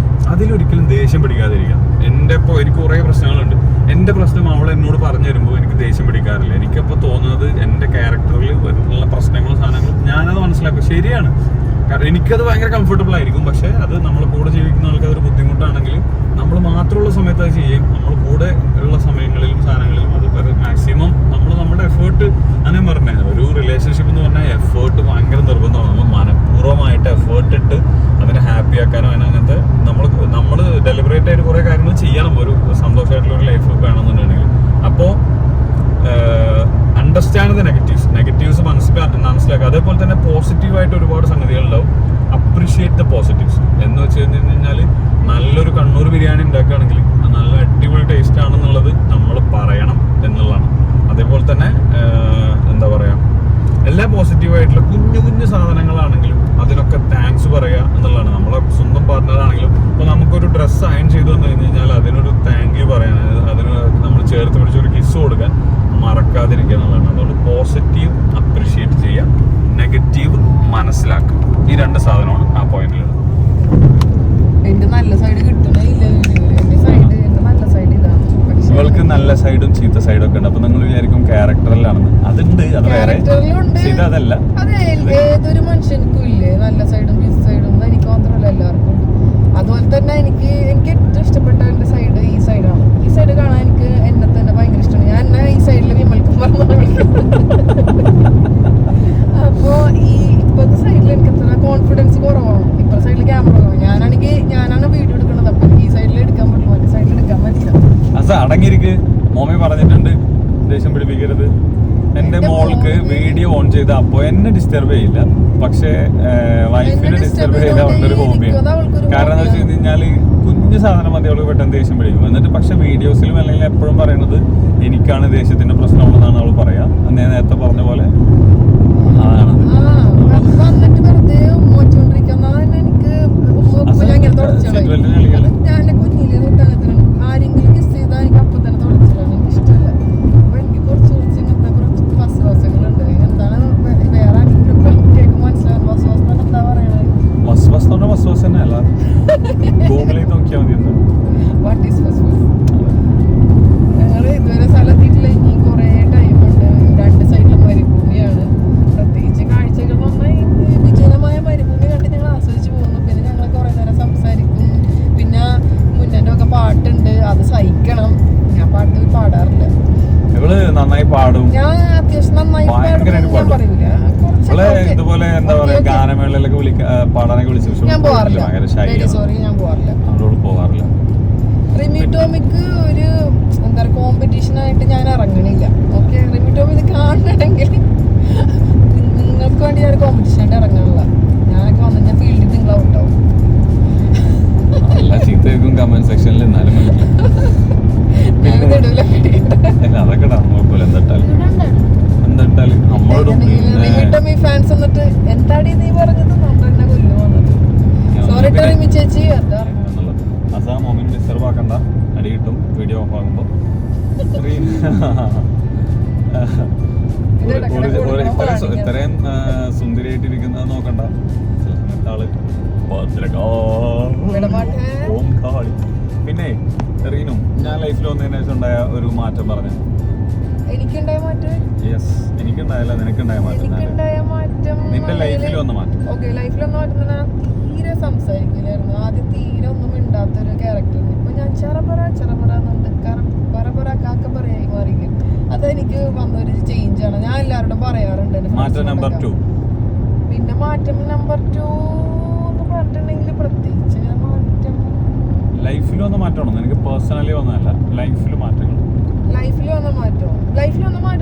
അതിലൊരിക്കലും ദേഷ്യം പിടിക്കാതിരിക്കുക. ഇപ്പോൾ എനിക്ക് കുറേ പ്രശ്നങ്ങളുണ്ട്. എൻ്റെ പ്രശ്നം അവൾ എന്നോട് പറഞ്ഞു തരുമ്പോൾ എനിക്ക് ദേഷ്യം പിടിക്കാറില്ല. എനിക്കപ്പോൾ തോന്നുന്നത് എൻ്റെ ക്യാരക്ടറിൽ ഉള്ള പ്രശ്നങ്ങളും സാധനങ്ങളും ഞാനത് മനസ്സിലാക്കും. ശരിയാണ്, കാരണം എനിക്കത് ഭയങ്കര കംഫർട്ടബിൾ ആയിരിക്കും. പക്ഷേ അത് നമ്മളെ കൂടെ ജീവിക്കുന്ന ആൾക്ക് അതൊരു ബുദ്ധിമുട്ടാണെങ്കിൽ നമ്മൾ മാത്രമുള്ള സമയത്ത് അത് ചെയ്യും. നമ്മൾ കൂടെ ഉള്ള സമയങ്ങളിലും സാധനങ്ങളിലും അത് മാക്സിമം നമ്മുടെ എഫേർട്ട്. അങ്ങനെ പറഞ്ഞത് ഒരു റിലേഷൻഷിപ്പ് എന്ന് പറഞ്ഞാൽ എഫേർട്ട് ഭയങ്കര നിർബന്ധമാണ്. നമ്മൾ മനഃപൂർവ്വമായിട്ട് എഫേർട്ട് ഇട്ട് അതിനെ ഹാപ്പി ആക്കാനോ അങ്ങനത്തെ നമ്മൾ ഡെലിബറേറ്റ് ആയിട്ട് കുറേ കാര്യങ്ങൾ ചെയ്യണം ഒരു സന്തോഷമായിട്ടുള്ള ഒരു ലൈഫ് വേണമെന്നുണ്ടെങ്കിൽ. അപ്പോൾ അണ്ടർസ്റ്റാൻഡ് ദ നെഗറ്റീവ്സ് മനസ്സിലാക്കുക. അതേപോലെ തന്നെ പോസിറ്റീവായിട്ട് ഒരുപാട് സംഗതികളുണ്ടാവും. അപ്രീഷിയേറ്റ് ദ പോസിറ്റീവ്സ് എന്ന് വെച്ച് കഴിഞ്ഞാൽ നല്ലൊരു കണ്ണൂർ ബിരിയാണി ഉണ്ടാക്കുകയാണെങ്കിൽ നല്ല അടിപൊളി ടേസ്റ്റ് ആണെന്നുള്ളത് നമ്മൾ പറയണം എന്നുള്ളതാണ്. അതേപോലെ തന്നെ എന്താ പറയുക, എല്ലാ പോസിറ്റീവായിട്ടുള്ള കുഞ്ഞു കുഞ്ഞു സാധനങ്ങളാണെങ്കിലും അതിനൊക്കെ താങ്ക്സ് പറയുക എന്നുള്ളതാണ്. നമ്മളെ സ്വന്തം പാർട്ട്ണറാണെങ്കിലും ഇപ്പോൾ നമുക്കൊരു ഡ്രസ്സ് അയൺ ചെയ്തു വന്നു കഴിഞ്ഞാൽ അതിനൊരു താങ്ക് യു പറയാൻ, അതിന് നമ്മൾ ചേർത്ത് പിടിച്ച് ഒരു കിസ് കൊടുക്കാൻ മറക്കാതിരിക്കുക എന്നുള്ളതാണ്. അതുകൊണ്ട് പോസിറ്റീവ് അപ്രീഷിയേറ്റ് ചെയ്യുക, നെഗറ്റീവ് മനസ്സിലാക്കുക. ഈ രണ്ട് സാധനമാണ് ആ പോയിന്റിലുള്ളത്. എന്റെ നല്ല സൈഡ് കിട്ടുന്നില്ല. നല്ല സൈഡ് ഇതാണ്. ഇവൾക്ക് നല്ല സൈഡും ചീത്ത സൈഡും ഒക്കെ ഉണ്ട്. അപ്പൊ നിങ്ങൾ വിചാരിക്കും ക്യാരക്ടറിലാണെന്ന്. അതുണ്ട്, അത് വേറെ. ഇതല്ല, അതെ, ഏതൊരു മനുഷ്യർക്കും ഇല്ലേ നല്ല സൈഡും ചീത്ത സൈഡും. എനിക്ക് മാത്രമല്ല, എല്ലാവർക്കും ഉണ്ട്. അതുപോലെ തന്നെ എനിക്ക് ഏറ്റവും ഇഷ്ടപ്പെട്ട എന്റെ സൈഡ് ഈ സൈഡാണ്. ഈ സൈഡ് കാണാൻ എനിക്ക് എന്നെ തന്നെ ഭയങ്കര ഇഷ്ടമാണ്. ഞാൻ ഈ സൈഡിൽ വിമൽക്കും പറഞ്ഞു. അപ്പോ ഈ ഇപ്പോഴത്തെ സൈഡിൽ എനിക്ക് എത്ര കോൺഫിഡൻസ് കുറവാണ്. ഇപ്പോഴത്തെ സൈഡിൽ ക്യാമറ കുറവാണ്. ഞാനാണ് വീഡിയോ എടുക്കുന്നത്. അപ്പൊ ഈ സൈഡിൽ എടുക്കാൻ പറ്റുള്ളൂ, മറ്റേ സൈഡിൽ എടുക്കാൻ പറ്റില്ല. അടങ്ങിയിരിക്ക്. മോമി പറഞ്ഞിട്ടുണ്ട് ദേഷ്യം പിടിപ്പിക്കരുത്. എന്റെ മോൾക്ക് വീഡിയോ ഓൺ ചെയ്ത അപ്പോ എന്നെ ഡിസ്റ്റർബ് ചെയ്യില്ല, പക്ഷേ വൈഫിനെ ഡിസ്റ്റർബ് ചെയ്ത അവളുടെ ഒരു ഹോബിയാണ്. കാരണം എന്താ വെച്ച് കഴിഞ്ഞാല് കുഞ്ഞു സാധനം മതി അവൾക്ക് പെട്ടെന്ന് ദേഷ്യം പിടിക്കും. എന്നിട്ട് പക്ഷെ വീഡിയോസിലും അല്ലെങ്കിൽ എപ്പോഴും പറയുന്നത് എനിക്കാണ് ദേഷ്യത്തിന്റെ പ്രശ്നമുള്ളതാണ് അവൾ പറയാ. ഞാൻ നേരത്തെ പറഞ്ഞ പോലെ അതാണ്. ആരെങ്കിലും കിസ് ചെയ്താൽ എനിക്ക് അപ്പം തന്നെ തുടച്ചിടാൻ എനിക്ക് ഇഷ്ടമല്ല. അപ്പൊ എനിക്ക് കുറച്ച് ഇങ്ങനത്തെ കുറച്ച് വസ്വാസങ്ങളുണ്ട്. എന്താണ് വേറെ മനസ്സിലാവും. വസ്വാസം എന്താ പറയണത്? വസ്വാസം വസ്വാസം തന്നെ അല്ല. ഗൂഗിളിൽ നോക്കിയാൽ മതി. വാട്ട് ഈസ് ഫസ്ഫസ്? ഞങ്ങൾ ഇതുവരെ സ്ഥലത്തിട്ടില്ല. ഇനി കുറേ ടൈമുണ്ട്. രണ്ട് സൈഡിലും മരുഭൂമിയാണ്. പ്രത്യേകിച്ച് കാഴ്ചകൾ നന്നായി വിജനമായ മരുഭൂമി കണ്ട് ഞങ്ങൾ ആസ്വദിച്ച് പോകുന്നു. പിന്നെ ഞങ്ങൾ കുറേ നേരം സംസാരിക്കും. പിന്നെ മുന്നേൻ്റെ ഒക്കെ പാട്ടുണ്ട്, അത് സഹിക്കണം. ഞാൻ പാട്ട് പാടാറില്ല. ഇവള് നന്നായി പാടും. ഞാൻ അത്യാവശ്യം നന്നായി ഞാൻ പറയൂല. ഇതുപോലെ എന്താ പറയാ ഗാനമേളയിലൊക്കെ പാടാനൊക്കെ വിളിച്ചു. ഞാൻ പോവാറില്ല. സോറി, ഞാൻ പോവാറില്ല. നമ്മളോട് പോകാറില്ല. റിമി ടോമിക്ക് ഒരു എന്താ പറയുക കോമ്പറ്റീഷൻ ആയിട്ട് ഞാൻ ഇറങ്ങണില്ല. ഓക്കെ, റിമി ടോമി ഇത് കാണണമെങ്കിൽ നിങ്ങൾക്ക് വേണ്ടി ഞാൻ കോമ്പറ്റീഷൻ ആയിട്ട് ഇറങ്ങണില്ല. ഞാനൊക്കെ വന്നു കഴിഞ്ഞാൽ ഫീൽഡിൽ നിങ്ങൾ ഔട്ടാവും. എല്ലാ ചീത്തക്കും കമന്റ് സെക്ഷനിൽ എന്നാലും അതൊക്കെ കുഴപ്പമില്ല. എന്തിട്ടാലും നമ്മളോടും റിമി ടോമി ഫാൻസ് എന്നിട്ട് എന്താടി നീ പറഞ്ഞത് നമ്മളെന്നെ കൊല്ലു വന്നത്. സോറി ട്ടോ റിമി ചേച്ചി. എന്താ അസാ മൊമെന്റ് ഡിസ്റ്റർബ് ആക്കണ്ട, അടി കിട്ടും വീഡിയോ ഓഫ് ആകുമ്പോ. ഇത്രയും സുന്ദരിയായിട്ടിരിക്കുന്ന നോക്കണ്ട. ആള് പിന്നെ റീനും ഞാൻ ലൈഫിൽ വന്നതിന് ശേഷം ഉണ്ടായ ഒരു മാറ്റം പറഞ്ഞു. എനിക്കുണ്ടായ മാറ്റം? യെസ്, എനിക്കുണ്ടായല്ല, നിനക്കുണ്ടായ മാറ്റം. നിന്റെ ലൈഫിൽ വന്ന മാറ്റം. ഓക്കെ, ലൈഫിൽ വന്ന മാറ്റം. ഞാൻ തീരെ സംസാരിക്കില്ലായിരുന്നു. ആദ്യം തീരെ ഒന്നും മിണ്ടാത്തൊരു ക്യാരക്ടർ. ഇപ്പൊ ഞാൻ ചെറപറ കാക്കപ്പറയായി മാറിക്കും. അതെനിക്ക് വന്നൊരു ചേഞ്ചാണ്. ഞാൻ എല്ലാവരോടും പറയാറുണ്ട്. മാറ്റം നമ്പർ 2. പിന്നെ മാറ്റം നമ്പർ 2 എന്ന് പറഞ്ഞിട്ടുണ്ടെങ്കിൽ പ്രത്യേകിച്ച് മാറ്റം ലൈഫിൽ വന്ന മാറ്റമാണോ? എനിക്ക് പേഴ്സണലി വന്നതല്ല, ലൈഫിൽ മാറ്റങ്ങൾ. ലൈഫിൽ വന്ന മാറ്റം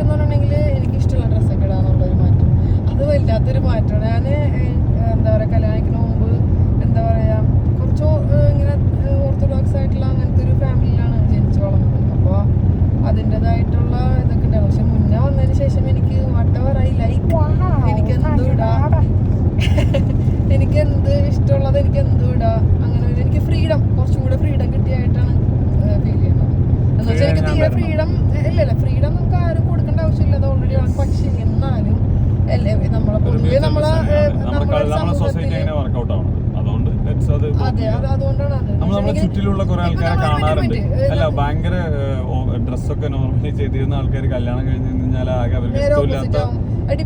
എന്ന് പറഞ്ഞിട്ടുണ്ടെങ്കിൽ എനിക്ക് ഇഷ്ടമുള്ള ഡ്രസ്സൊക്കെ ഇടാന്നുള്ളൊരു മാറ്റം. അത് വല്ലാത്തൊരു മാറ്റമാണ്. ഞാൻ എന്താ പറയുക കല്യാണത്തിന് മുമ്പ് എന്താ പറയുക കുറച്ച് ഇങ്ങനെ ഓർത്തഡോക്സ് ആയിട്ടുള്ള അങ്ങനത്തെ ഒരു ഫാമിലിയിലാണ് ജനിച്ചു വളർന്നത്. അപ്പോൾ അതിൻ്റെതായിട്ടുള്ള ഇതൊക്കെ ഉണ്ടാവും. പക്ഷെ മുന്നേ വന്നതിന് ശേഷം എനിക്ക് വട്ടവറായി ലൈക്ക് എനിക്കെന്തും ഇടാം, എനിക്കെന്ത് ഇഷ്ടമുള്ളത് എനിക്കെന്തും ഇടാം. അങ്ങനെ എനിക്ക് ഫ്രീഡം, കുറച്ചും കൂടെ ഫ്രീഡം കിട്ടിയായിട്ടാണ് ഫീൽ ചെയ്യുന്നത്. എന്ന് വെച്ചാൽ എനിക്ക് തീരെ ഫ്രീഡം ഇല്ലല്ല. ഫ്രീഡം നമുക്ക് ആരും കൊടുക്കേണ്ട ആവശ്യമില്ല, അത് ഓൾറെഡി ആണ്. പക്ഷെ എന്നാലും അല്ലേ നമ്മളെ പൊതുവെ നമ്മളെ അതുകൊണ്ടാണ് നമ്മളെ ചുറ്റിലുള്ള കുറെ ആൾക്കാരെ കാണാറുണ്ട്. അല്ല, ഭയങ്കര ഡ്രസ്സൊക്കെ നോർമലി ചെയ്തിരുന്ന ആൾക്കാർ കല്യാണം കഴിഞ്ഞ് കഴിഞ്ഞാൽ ആകെ അവർക്ക് ഇഷ്ടമില്ലാത്ത അതെ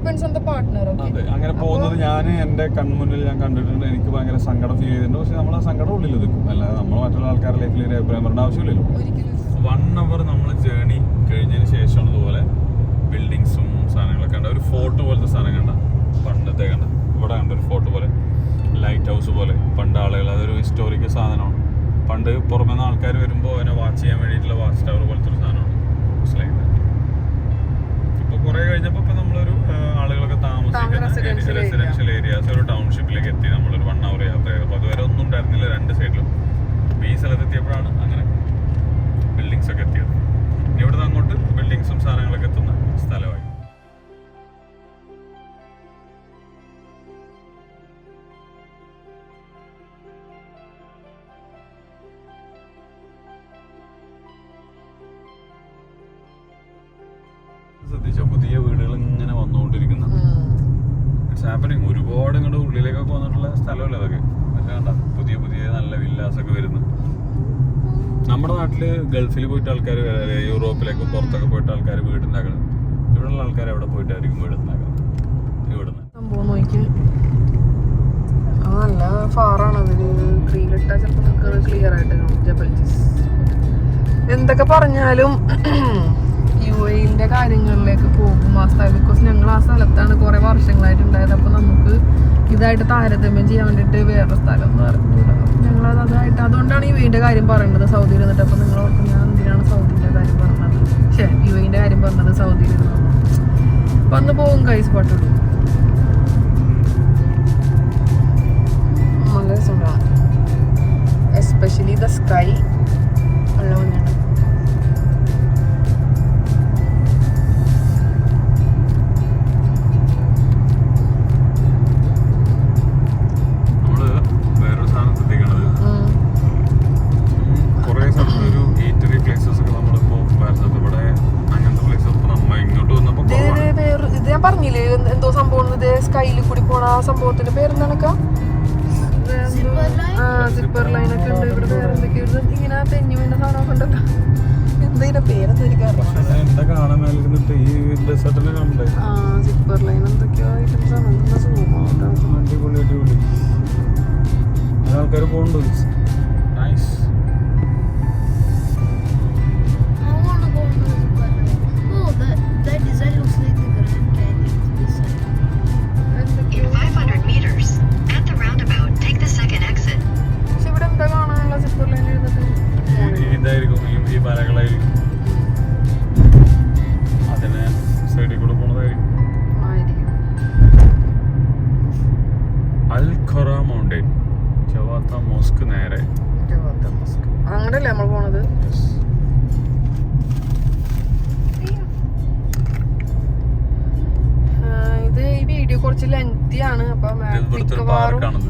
അങ്ങനെ പോകുന്നത് ഞാൻ എന്റെ കൺമുന്നിൽ ഞാൻ കണ്ടിട്ടുണ്ട്. എനിക്ക് ഭയങ്കര സങ്കടം ഫീൽ ചെയ്തിട്ടുണ്ട്. പക്ഷെ നമ്മൾ ആ സങ്കടം ഉള്ളിൽ ഒതുക്കും. അല്ലാതെ നമ്മൾ മറ്റുള്ള ആൾക്കാരുടെ ലൈഫിൽ ഒരു അഭിപ്രായം പറയേണ്ട ആവശ്യമില്ലല്ലോ. 1 hour നമ്മൾ ജേർണി കഴിഞ്ഞതിന് ശേഷമാണ് ഇതുപോലെ ബിൽഡിങ്സും സാധനങ്ങളൊക്കെ കണ്ട. ഒരു ഫോർട്ട് പോലത്തെ സാധനം കണ്ട, പണ്ടത്തെ കണ്ട. ഇവിടെ കണ്ട ഒരു ഫോർട്ട് പോലെ, ലൈറ്റ് ഹൗസ് പോലെ. പണ്ട് ആളുകൾ അതൊരു ഹിസ്റ്റോറിക്കൽ സാധനമാണ്. പണ്ട് പുറമെ നിന്ന് ആൾക്കാർ വരുമ്പോൾ അതിനെ വാച്ച് ചെയ്യാൻ വേണ്ടിയിട്ടുള്ള വാച്ച് ടവർ പോലത്തെ ഒരു സാധനമാണ്. മനസ്സിലായില്ല. ഇപ്പോൾ കുറേ കഴിഞ്ഞപ്പോൾ ഇപ്പം നമ്മളൊരു ആളുകളൊക്കെ താമസിക്കുന്ന റെസിഡൻഷ്യൽ ഏരിയാസ് ഒരു ടൗൺഷിപ്പിലേക്ക് എത്തി. നമ്മളൊരു 1 hour യാത്ര ചെയ്തപ്പോൾ അതുവരെ ഒന്നും ഉണ്ടായിരുന്നില്ല രണ്ട് സൈഡിലും. അപ്പോൾ ഈ സ്ഥലത്തെത്തിയപ്പോഴാണ് അങ്ങനെ ബിൽഡിങ്സ് ഒക്കെ എത്തിയത്. ഇനി ഇവിടുന്ന് അങ്ങോട്ട് ബിൽഡിങ്സും സാധനങ്ങളൊക്കെ എത്തുന്ന സ്ഥലമായി. ശ്രദ്ധിച്ചോ, പുതിയ വീടുകൾ ഇങ്ങനെ വന്നുകൊണ്ടിരിക്കുന്ന ഇറ്റ്സ് ഹാപ്പനിങ്. ഒരുപാട് ഇങ്ങോട്ട് ഉള്ളിലേക്കൊക്കെ വന്നിട്ടുള്ള സ്ഥലമല്ല അതൊക്കെ. പക്ഷേ കണ്ട പുതിയ പുതിയ നല്ല വില്ലാസൊക്കെ വരുന്നു. നമ്മുടെ നാട്ടില് ഗൾഫിൽ പോയിട്ട് ആൾക്കാർ, യൂറോപ്പിലേക്കും പുറത്തൊക്കെ പോയിട്ട് ആൾക്കാർ വീടുണ്ടാക്കണം. ഇവിടെയുള്ള ആൾക്കാർ എവിടെ പോയിട്ടായിരിക്കും വീടുണ്ടാക്കുന്നത്? ഇവിടുന്ന് സംഭവം നോക്കി നല്ല ഫാറാണ്. അതിന് ക്രീലിട്ടാൽ ചിലപ്പോൾ നിങ്ങൾക്ക് ക്ലിയർ ആയിട്ട് കാണും. ജബൽജിസ് എന്തൊക്കെ പറഞ്ഞാലും UAE കാര്യങ്ങളിലേക്ക് പോകും ആ സ്ഥലം. ബിക്കോസ് ഞങ്ങൾ ആ സ്ഥലത്താണ് കുറേ വർഷങ്ങളായിട്ടുണ്ടായത്. അപ്പോൾ നമുക്ക് ഇതായിട്ട് താരതമ്യം ചെയ്യാൻ വേണ്ടിയിട്ട് വേറെ സ്ഥലം എന്ന് പറഞ്ഞിട്ടുണ്ട്. അപ്പം ഞങ്ങളത് അതായിട്ട് അതുകൊണ്ടാണ് UAE കാര്യം പറയുന്നത് സൗദിയിൽ ഇരുന്നിട്ട്. അപ്പോൾ നിങ്ങൾ ഓർക്കും ഞാൻ എന്തിനാണ് സൗദിൻ്റെ കാര്യം പറഞ്ഞത്, UAE കാര്യം പറഞ്ഞത് സൗദിയിൽ ഇരുന്നു. വന്ന് പോകും കൈസ് പാട്ടിടും. നല്ല രസമുണ്ടാണ്. എസ്പെഷ്യലി ദ സ്കൈ നല്ല മഞ്ഞാണ്. പറഞ്ഞില്ലേ എന്തോ സംഭവം സ്കൈയിൽ കൂടി പോണ ആ സംഭവത്തിന്റെ പേരെന്താണ്? മേലെ ഇരുന്നിട്ട് ഈ ഡെസേർട്ടിനെ കണ്ടേ. സിപ്പർ ലൈൻ എന്തൊക്കെയോ ഐറ്റംസ് ആണ്. അടിപൊളി അടിപൊളി ആൾക്കാർ പോകുന്നുണ്ട്. നൈസ്. ഇതായിരിക്കും ഈ മലകളായിരിക്കും, അതിന് സൈഡിൽ കൂടെ പോണതായിരിക്കും. അൽ ഖറ മൗണ്ടൈൻ, ജവാത്ത മോസ്ക് നേരെ. അങ്ങോട്ടല്ലേ നമ്മൾ പോണത്? ഇത് ഈ വീഡിയോ കുറച്ച് ലെങ്തി ആണ്. അപ്പൊ നോക്കിയോ പാർക്കാണത്.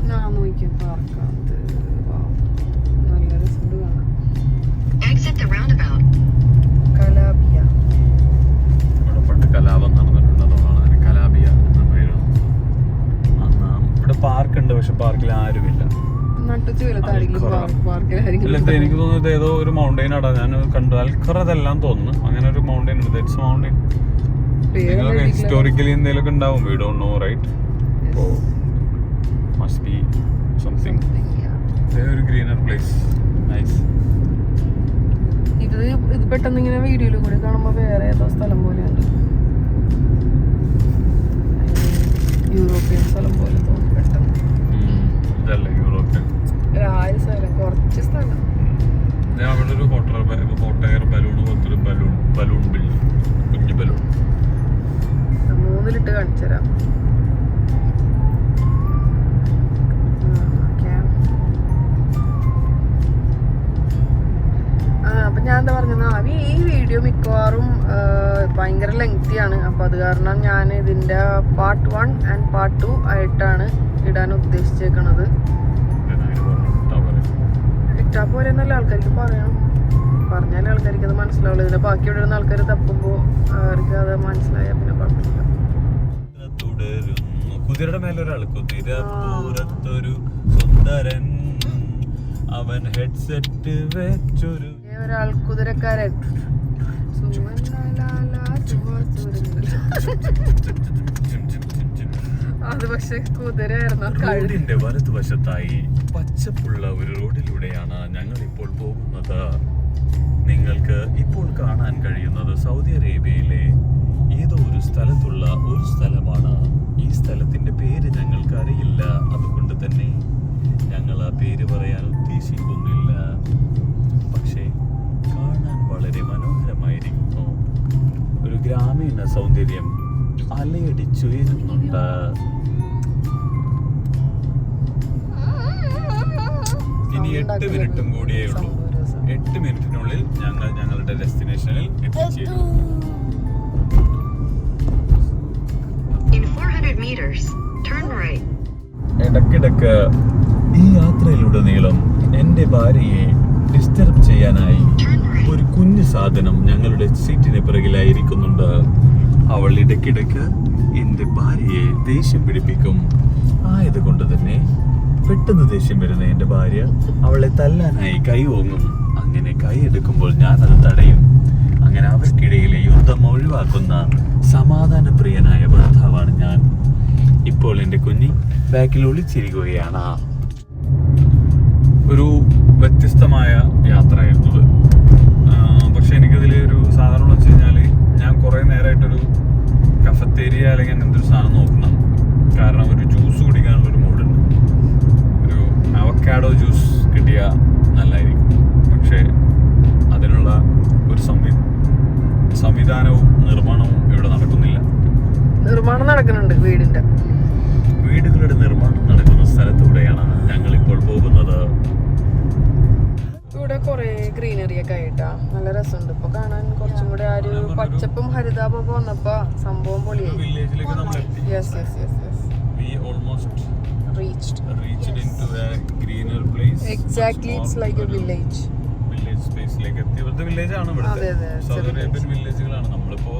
നല്ല രസമുണ്ട് കാണാൻ. കലാബിയ. ഇവിടെ പണ്ട് കലാപം നടന്നിട്ടുണ്ടെന്നാണ് കലാബിയ എന്ന പേര്. അന്ന് ഇവിടെ പാർക്ക് ഉണ്ട്, പക്ഷെ പാർക്കിൽ ആരുമില്ല. എനിക്ക് തോന്നുന്നത് ഏതോ ഒരു മൗണ്ടൈൻ ആടാ ഞാൻ കണ്ടു. അൽഖറതെല്ലാം തോന്നുന്നു. അങ്ങനെ ഒരു മൗണ്ടൈൻ ഉണ്ട്. That's mountain. ഹിസ്റ്റോറിക്കലി എന്തെങ്കിലുമൊക്കെ ഉണ്ടാവും. We don't know right. Must be something. ഒരു ഗ്രീനർ പ്ലേസ്. നൈസ്. ഇത് പെട്ടെന്ന് ഇങ്ങനെ വീഡിയോയിൽ കൂടി കാണുമ്പോ വേറെ ഏതോ സ്ഥലം പോലെയുണ്ട്. യൂറോപ്യൻ സ്ഥലം പോലെ തോന്നും പെട്ടെന്ന്. ഇതല്ലേ യൂറോപ്യൻ സ്ഥലം, കുറച്ച് സ്ഥലം. അവിടെ ഒരു ഹോട്ട് എയർ ബലൂൺ പോലത്തെ ഒരു ബലൂൺ ബിൽഡിംഗ്, കുഞ്ഞു ബലൂൺ. 3 കാണിച്ചു തരാം. അപ്പൊ ഞാൻ എന്താ പറഞ്ഞത്, ഈ വീഡിയോ മിക്കവാറും ഭയങ്കര ലെങ്തി ആണ്. അപ്പൊ അത് കാരണം ഞാൻ ഇതിന്റെ പാർട്ട് 1 ആൻഡ് പാർട്ട് 2 ആയിട്ടാണ് ഇടാൻ ഉദ്ദേശിച്ചേക്കണത്. ഇട്ടാ പോരെന്നല്ല ആൾക്കാർക്ക് പറയണം. പറഞ്ഞാലേ ആൾക്കാർക്ക് അത് മനസ്സിലാവുള്ളൂ. ഇതിന്റെ ബാക്കി ഇവിടെ ഇരുന്ന ആൾക്കാർ തപ്പുമ്പോ അവർക്ക് അത് മനസ്സിലായാൽ പിന്നെ കുഴപ്പമില്ല. കുതിരയുടെ മേലൊരാള്, കുതിരപ്പുറത്തൊരു സുന്ദരൻ, അവൻ ഹെഡ്സെറ്റ് വെച്ചൊരു ഒരാൾ കുതിരക്കാരൻ. അത് പക്ഷെ കുതിരയായിരുന്നു. റോഡിന്റെ വലതുവശത്തായി പച്ചപ്പുള്ള ഒരു റോഡിലൂടെയാണ് ഞങ്ങൾ ഇപ്പോൾ പോകുന്നത്. നിങ്ങൾക്ക് ഇപ്പോൾ കാണാൻ കഴിയുന്നത് സൗദി അറേബ്യയിലെ ഏതോ ഒരു സ്ഥലത്തുള്ള ഒരു സ്ഥലമാണ്. ഈ സ്ഥലത്തിന്റെ പേര് ഞങ്ങൾക്ക് അറിയില്ല, അതുകൊണ്ട് തന്നെ ഞങ്ങൾ ആ പേര് പറയാൻ ഉദ്ദേശിക്കുന്നില്ല. പക്ഷേ കാണാൻ വളരെ മനോഹരമായിരിക്കുന്നു. ഒരു ഗ്രാമീണ സൗന്ദര്യം അലയടിച്ചുയരുന്നുണ്ട്. ഇനി 8 മിനിറ്റും കൂടിയേ ഉള്ളൂ. 8 മിനിറ്റിനുള്ളിൽ ഞങ്ങൾ ഞങ്ങളുടെ ഡെസ്റ്റിനേഷനിൽ എത്തിച്ചേരും. ഇടയ്ക്കിടയ്ക്ക് ഈ യാത്രയിലുടനീളം എന്റെ ഭാര്യയെ ഡിസ്റ്റർബ് ചെയ്യാനായി ഒരു കുഞ്ഞു സാധനം ഞങ്ങളുടെ സീറ്റിന് പിറകിലായിരിക്കുന്നുണ്ട്. അവൾ ഇടയ്ക്കിടയ്ക്ക് എന്റെ ഭാര്യയെ ദേഷ്യം പിടിപ്പിക്കും. ആയതുകൊണ്ട് തന്നെ പെട്ടെന്ന് ദേഷ്യം വരുന്ന എന്റെ ഭാര്യ അവളെ തല്ലാനായി കൈ ഓങ്ങും. അങ്ങനെ കൈ എടുക്കുമ്പോൾ ഞാൻ അത് തടയും. അങ്ങനെ അവർക്കിടയിലെ യുദ്ധം ഒഴിവാക്കുന്ന സമാധാനപ്രിയനായ ഭർത്താവാണ് ഞാൻ. ഇപ്പോൾ എന്റെ കുഞ്ഞി ബാക്കിൽ ഒളിച്ചിരിക്കുകയാണ്. ഒരു വ്യത്യസ്തമായ യാത്രയായിരുന്നു ഇത്. പക്ഷെ എനിക്കിതിൽ ഒരു സാധാരണ വെച്ച് കഴിഞ്ഞാൽ ഞാൻ കുറേ നേരമായിട്ടൊരു കഫത്തേരിയ അല്ലെങ്കിൽ അങ്ങനത്തെ ഒരു സാധനം നോക്കണം. കാരണം ഒരു ജ്യൂസ് കുടിക്കാനുള്ളൊരു മൂഡുണ്ട്. ഒരു അവക്കാഡോ ജ്യൂസ് കിട്ടിയാൽ നല്ലതായിരിക്കും. പക്ഷേ അതിനുള്ള ഒരു സംവിധാനവും നിർമ്മാണവും ഇവിടെ നടക്കുന്നില്ല. നിർമ്മാണം നടക്കുന്നുണ്ട്. വീടുകളുടെ നിർമ്മാണം നടക്കുന്ന സ്ഥലത്തൂടെയാണ് ഞങ്ങൾ ഇപ്പോൾ പോകുന്നത്. ഇവിടെ കുറെ ഗ്രീനറി ഒക്കെ ആയിട്ടാ നല്ല രസമുണ്ട്. ഇപ്പൊ കാണാൻ കുറച്ചും കൂടെ ആ ഒരു പച്ചപ്പും ഹരിതാപൊക്കെ വന്നപ്പോ സംഭവം പൊളിയായി. വില്ലേജിലേക്ക് നമ്മൾ എത്തി. We almost reached into a greener place. Exactly, it's like a village. Village spaceലേക്ക് എത്തി. ഇവിടുത്തെ വില്ലേജ് ആണ് ഇവിടുത്തെ. സൗദി അറേബ്യൻ വില്ലേജുകളാണ്. നമ്മളിപ്പോ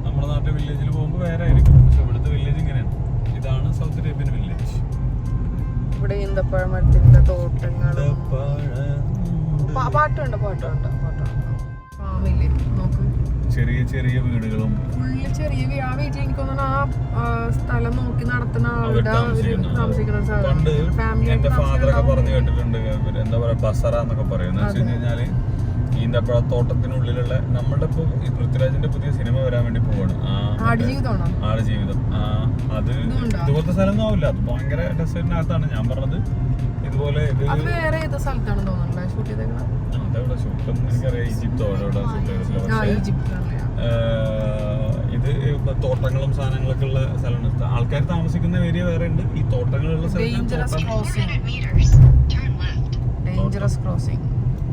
നമ്മുടെ നാട്ടിലെ വില്ലേജിൽ പോകുമ്പോൾ വേറെ ആയിരിക്കും. പക്ഷെ ഇവിടുത്തെ വില്ലേജ് ഇങ്ങനെയാണ്. ഇതാണ് സൗദി അറേബ്യൻ വില്ലേജ്. ഇവിടെ ഈന്തപ്പഴമരത്തിന്റെ തോട്ടങ്ങളും പാട്ടുണ്ട്. ഫാമില്ലേ നോക്ക്. ചെറിയ ചെറിയ വീടുകളും ഫുള്ള് ചെറിയ ആ വീട്ടിൽ എനിക്ക് തോന്നുന്നു ആ സ്ഥലം നോക്കി നടത്തുന്ന ആളുടെ താമസിക്കുന്ന പണ്ട് എന്റെ ഫാദറൊക്കെ പറഞ്ഞു കേട്ടിട്ടുണ്ട്. എന്താ പറയാ ബസറ എന്നൊക്കെ പറയും. എന്ന് വെച്ച് കഴിഞ്ഞാല് ഈന്തപ്പഴ തോട്ടത്തിനുള്ളിലുള്ള നമ്മളുടെ ഇപ്പൊ ഈ പൃഥ്വിരാജിന്റെ പുതിയ സിനിമ വരാൻ വേണ്ടി പോവാണ്. ആടുജീവിതം. അത് ഇതുപോലത്തെ സ്ഥലമൊന്നും ആവില്ല. അത് ഭയങ്കര ഡെസേർട്ടിനകത്താണ്. ഞാൻ പറഞ്ഞത് ഇതുപോലെ ഇത് വേറെ ഏത് സ്ഥലത്താണ് തോന്നുന്നുണ്ട് ഷൂട്ട് ചെയ്തേക്കുന്നത്. അതെവിടെ ഷൂട്ടൊന്നും എനിക്കറിയാം. ഈജിപ്തോ അവിടെ ഷൂട്ട് ചെയ്തിട്ടില്ല. ഇത് തോട്ടങ്ങളും സാധനങ്ങളൊക്കെ ഉള്ള സ്ഥലമാണ്. ആൾക്കാർ താമസിക്കുന്ന ഏരിയ വേറെ ഉണ്ട്. ഈ തോട്ടങ്ങളുള്ള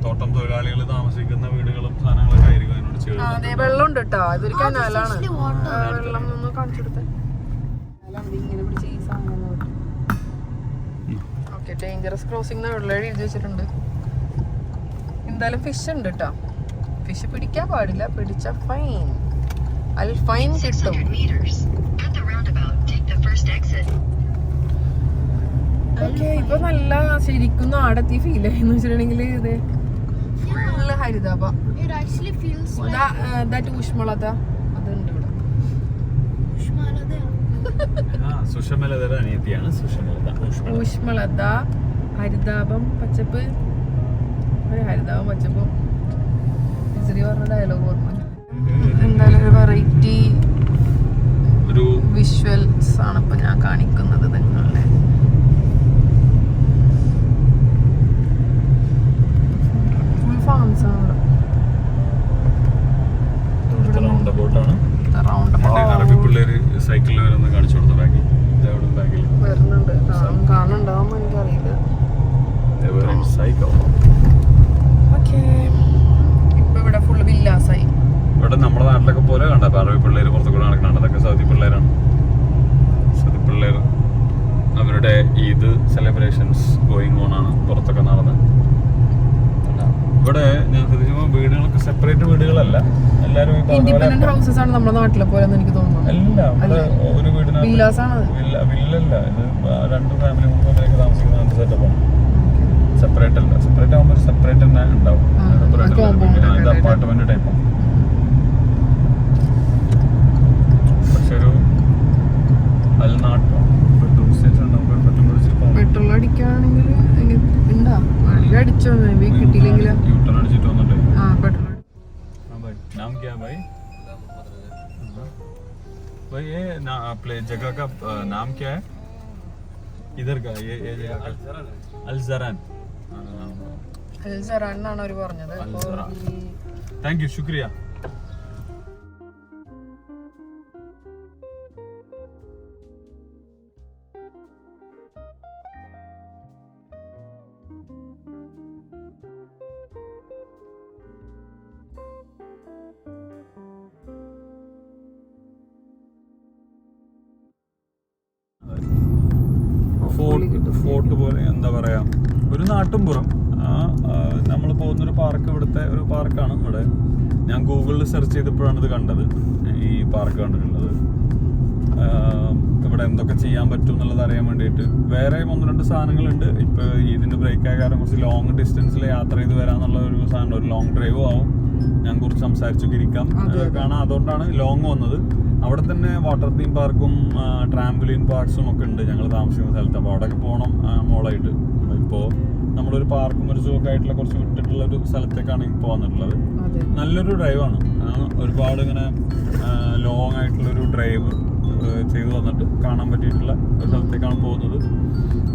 തോട്ടം തൊഴിലാളികൾ താമസിക്കുന്ന വീടുകളും സാധനങ്ങളൊക്കെ ആയിരിക്കും അതിനോട് ചേർന്ന്. വെള്ളം ഉണ്ട് കേട്ടോ. ഇതൊരു കനാലാണ്. വെള്ളം ഒന്ന് കാണിച്ചെടുത്ത് ഇങ്ങനെ പിടിച്ച് ഈ സാധനം ഓക്കെ. ഡേഞ്ചറസ് ക്രോസിംഗ് വെള്ളം എഴുതി വെച്ചിട്ടുണ്ട്. എന്തായാലും ഫിഷ് ഉണ്ട് കേട്ടോ. ഫിഷ് പിടിക്കാൻ പാടില്ല. പിടിച്ച ഫൈൻ. ഫൈൻ കിട്ടും. ഓക്കെ. ഇപ്പൊ നല്ല ശരിക്കും നാടെത്തി ഫീൽ ആയെന്ന് വെച്ചിട്ടുണ്ടെങ്കിൽ ഇത് ഫുള്ള് ഹരിതാപ. ഊഷ്മളത അതുണ്ട് ഇവിടെ. ഊഷ്മളത, ഹരിതാപം, പച്ചപ്പ്. ഹരിതാപം പച്ചപ്പും പറഞ്ഞ ഡയലോഗ് ഓർമ്മ. എന്തായാലും ഒരു വെറൈറ്റി ഒരു വിഷ്വൽസ് ആണ് ഇപ്പൊ ഞാൻ കാണിക്കുന്നത് നിങ്ങളുടെ. ഫുൾ ഫാംസ് ആണ് ഇവിടെ. സൈക്കിളിൽ കാണിച്ചു കൊടുത്ത വരുന്നുണ്ട്. കാണുന്നുണ്ടാവുമ്പോ എനിക്കറിയില്ല. ഇപ്പൊ ഇവിടെ ഫുള്ള് വില്ലാസായി. ഇവിടെ നമ്മുടെ നാട്ടിലൊക്കെ പോലെ കണ്ട അറബി പിള്ളേർ പുറത്തുകൂടെ നടക്കണം. അതൊക്കെ സൗദി പിള്ളേരാണ്. സൗദി പിള്ളേർ അവരുടെ ഈദ് സെലിബ്രേഷൻസ് ഗോയിങ് ഓൺ ആണ് പുറത്തൊക്കെ നടന്നത്. ഇവിടെ ഞാൻ ശ്രദ്ധിച്ചപ്പോൾ വീടുകളൊക്കെ സെപ്പറേറ്റ് വീടുകളല്ല. എല്ലാവരും ഇൻഡിപെൻഡന്റ് ഹൗസസ് ആണ് നമ്മുടെ നാട്ടിലെ പോലെ എനിക്ക് തോന്നുന്നു. എല്ലാം ഒരു വീടിനകത്ത് വില്ലല്ല. ഇത് 2 ഫാമിലി 3 ഫാമിലിയൊക്കെ താമസിക്കുന്ന സെറ്റപ്പാണ്. സെപ്പറേറ്റ് അല്ല. സെപ്പറേറ്റ് ആകുമ്പോൾ സെപ്പറേറ്റ് തന്നെ ഉണ്ടാവും. ഇത് അപ്പാർട്ട്മെന്റ് ടൈപ്പാണ്. പക്ഷെ ഒരു പെട്രോൾ അടിക്കുകയാണെങ്കിൽ ഉണ്ടാ അടിച്ചോ കിട്ടിയില്ലെങ്കിൽ യൂട്ടേൺ അടിച്ചിട്ട് വന്നിട്ട് പെട്രോൾ. नाम क्या भाई? भाई ये जगह का नाम क्या है? इधर का ये जगह का अल-ज़रान. അൽ-സറാൻ എന്നാണ് അവർ പറഞ്ഞത്. Thank you, ശുക്രിയ. ഫോർട്ട് പോലെ എന്താ പറയാ ഒരു നാട്ടുംപുറം. നമ്മൾ പോകുന്നൊരു പാർക്ക്, ഇവിടുത്തെ ഒരു പാർക്കാണ്. ഇവിടെ ഞാൻ ഗൂഗിളിൽ സെർച്ച് ചെയ്തപ്പോഴാണ് ഇത് കണ്ടത്, ഈ പാർക്ക് കണ്ടിട്ടുള്ളത്. ഇവിടെ എന്തൊക്കെ ചെയ്യാൻ പറ്റും എന്നുള്ളത് അറിയാൻ വേണ്ടിയിട്ട് വേറെ 1-2 സാധനങ്ങളുണ്ട്. ഇപ്പോൾ ഇതിൻ്റെ ബ്രേക്ക് ആയ കാരണം കുറച്ച് ലോങ് ഡിസ്റ്റൻസിൽ യാത്ര ചെയ്ത് വരാന്നുള്ള ഒരു സാധനം, ഒരു ലോങ് ഡ്രൈവും ആവും. ഞാൻ കുറച്ച് സംസാരിച്ചൊക്കെ ഇരിക്കാം കാണാം. അതുകൊണ്ടാണ് ലോങ് വന്നത്. അവിടെ തന്നെ വാട്ടർ തീം പാർക്കും ട്രാംബുലിൻ പാർക്സും ഒക്കെ ഉണ്ട് ഞങ്ങൾ താമസിക്കുന്ന സ്ഥലത്ത്. അപ്പോൾ അവിടെയൊക്കെ പോകണം മോളായിട്ട്. ഇപ്പോൾ നമ്മളൊരു പാർക്കും ഒരു സൂ ഒക്കെ ആയിട്ടുള്ള കുറച്ച് വിട്ടിട്ടുള്ള ഒരു സ്ഥലത്തേക്കാണ് ഇപ്പോൾ വന്നിട്ടുള്ളത്. നല്ലൊരു ഡ്രൈവാണ്. ഒരുപാട് ഇങ്ങനെ ലോങ് ആയിട്ടുള്ളൊരു ഡ്രൈവ് ചെയ്ത് വന്നിട്ട് കാണാൻ പറ്റിയിട്ടുള്ള ഒരു സ്ഥലത്തേക്കാണ് പോകുന്നത്.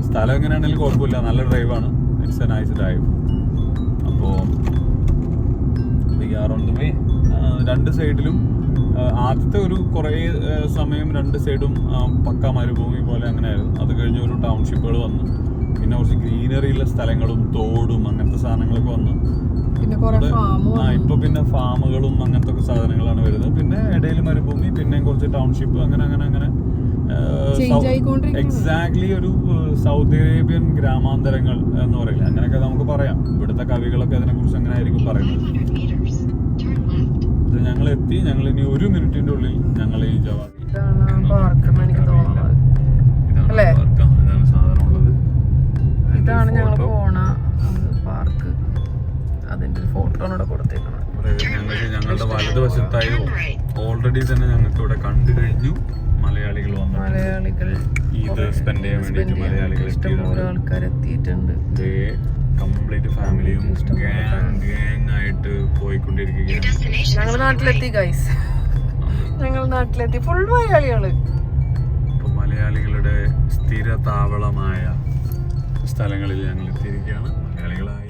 സ്ഥലം എങ്ങനെയാണെങ്കിലും കുഴപ്പമില്ല, നല്ല ഡ്രൈവാണ്. It's a nice drive. അപ്പോൾ വി ആർ ഓൺ ദ വേ. 2 സൈഡിലും ആദ്യത്തെ ഒരു കുറേ സമയം 2 സൈഡും പക്ക മരുഭൂമി പോലെ അങ്ങനെയായിരുന്നു. അത് കഴിഞ്ഞ് ഒരു ടൗൺഷിപ്പുകൾ വന്നു. പിന്നെ കുറച്ച് ഗ്രീനറിയുള്ള സ്ഥലങ്ങളും തോടും അങ്ങനത്തെ സാധനങ്ങളൊക്കെ വന്നു. ഇപ്പൊ പിന്നെ ഫാമുകളും അങ്ങനത്തെ സാധനങ്ങളാണ് വരുന്നത്. പിന്നെ ഇടയിൽ മരുഭൂമി, പിന്നെയും കുറച്ച് ടൗൺഷിപ്പ്, അങ്ങനെ എക്സാക്ട്ലി ഒരു സൗദി അറേബ്യൻ ഗ്രാമാന്തരങ്ങൾ എന്ന് പറയില്ല, അങ്ങനെയൊക്കെ നമുക്ക് പറയാം. ഇവിടുത്തെ കവികളൊക്കെ അതിനെ കുറിച്ച് അങ്ങനെ ആയിരിക്കും പറയുന്നത്. ഞങ്ങൾ എത്തി. ഞങ്ങൾ ഇനി 1 മിനിറ്റിന്റെ ഉള്ളിൽ ഞങ്ങൾ ഈ ജവാദി ഇതാണ് ഞങ്ങൾ പോണ പാർക്ക്. അതിന്റെ ഒരു ഫോട്ടോ കൊടുത്തേക്കണം. ഞങ്ങളുടെ വലതുവശത്തായി ഓൾറെഡി തന്നെ ഞങ്ങൾക്ക് ഇവിടെ കണ്ടു കഴിഞ്ഞു മലയാളികൾ വന്നു. മലയാളികൾ ഇത് സ്പെൻഡ് ചെയ്യാൻ വേണ്ടിയിട്ട് മലയാളികൾ ഇഷ്ടംപോലെ ആൾക്കാർ എത്തിയിട്ടുണ്ട്. കംപ്ലീറ്റ് ഫാമിലിയും ഗ്യാങ് ആയിട്ട് പോയിക്കൊണ്ടിരിക്കുകയാണ്. ഞങ്ങൾ നാട്ടിലെത്തി ഗൈസ്, ഞങ്ങൾ നാട്ടിലെത്തി. ഫുൾ മലയാളികള്. ഇപ്പൊ മലയാളികളുടെ സ്ഥിര താവളമായ സ്ഥലങ്ങളിൽ ഞങ്ങൾ എത്തിയിരിക്കുകയാണ്. മലയാളികളായിരിക്കും.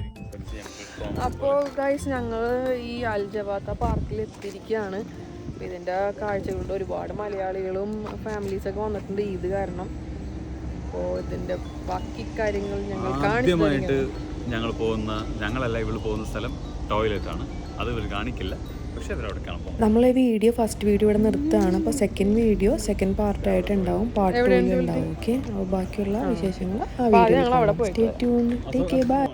അപ്പോൾ ഗൈസ് ഞങ്ങൾ ഈ അൽജവാത്ത പാർക്കിൽ എത്തിയിരിക്കുകയാണ്. ഇതിൻ്റെ കാഴ്ചകളുണ്ട്. ഒരുപാട് മലയാളികളും ഫാമിലീസൊക്കെ വന്നിട്ടുണ്ട് ഈദ് കാരണം. അപ്പോൾ ഇതിൻ്റെ ബാക്കി കാര്യങ്ങൾ ഞങ്ങൾ ആദ്യമായിട്ട് ഞങ്ങളല്ല ഇവള് പോകുന്ന സ്ഥലം ടോയ്ലറ്റ് ആണ്. അത് ഇവർ കാണിക്കില്ല, പക്ഷെ അവരവിടെ കാണുമ്പോൾ നമ്മളെ വീഡിയോ ഫസ്റ്റ് വീഡിയോ ഇവിടെ നിർത്തുകയാണ്. അപ്പോൾ സെക്കൻഡ് പാർട്ടായിട്ട് ഉണ്ടാവും, പാർട്ട് 2 ഉണ്ടാവും. ഓക്കെ, അപ്പോൾ ബാക്കിയുള്ള വിശേഷങ്ങൾ ആ video. Stay tuned. Take care. By.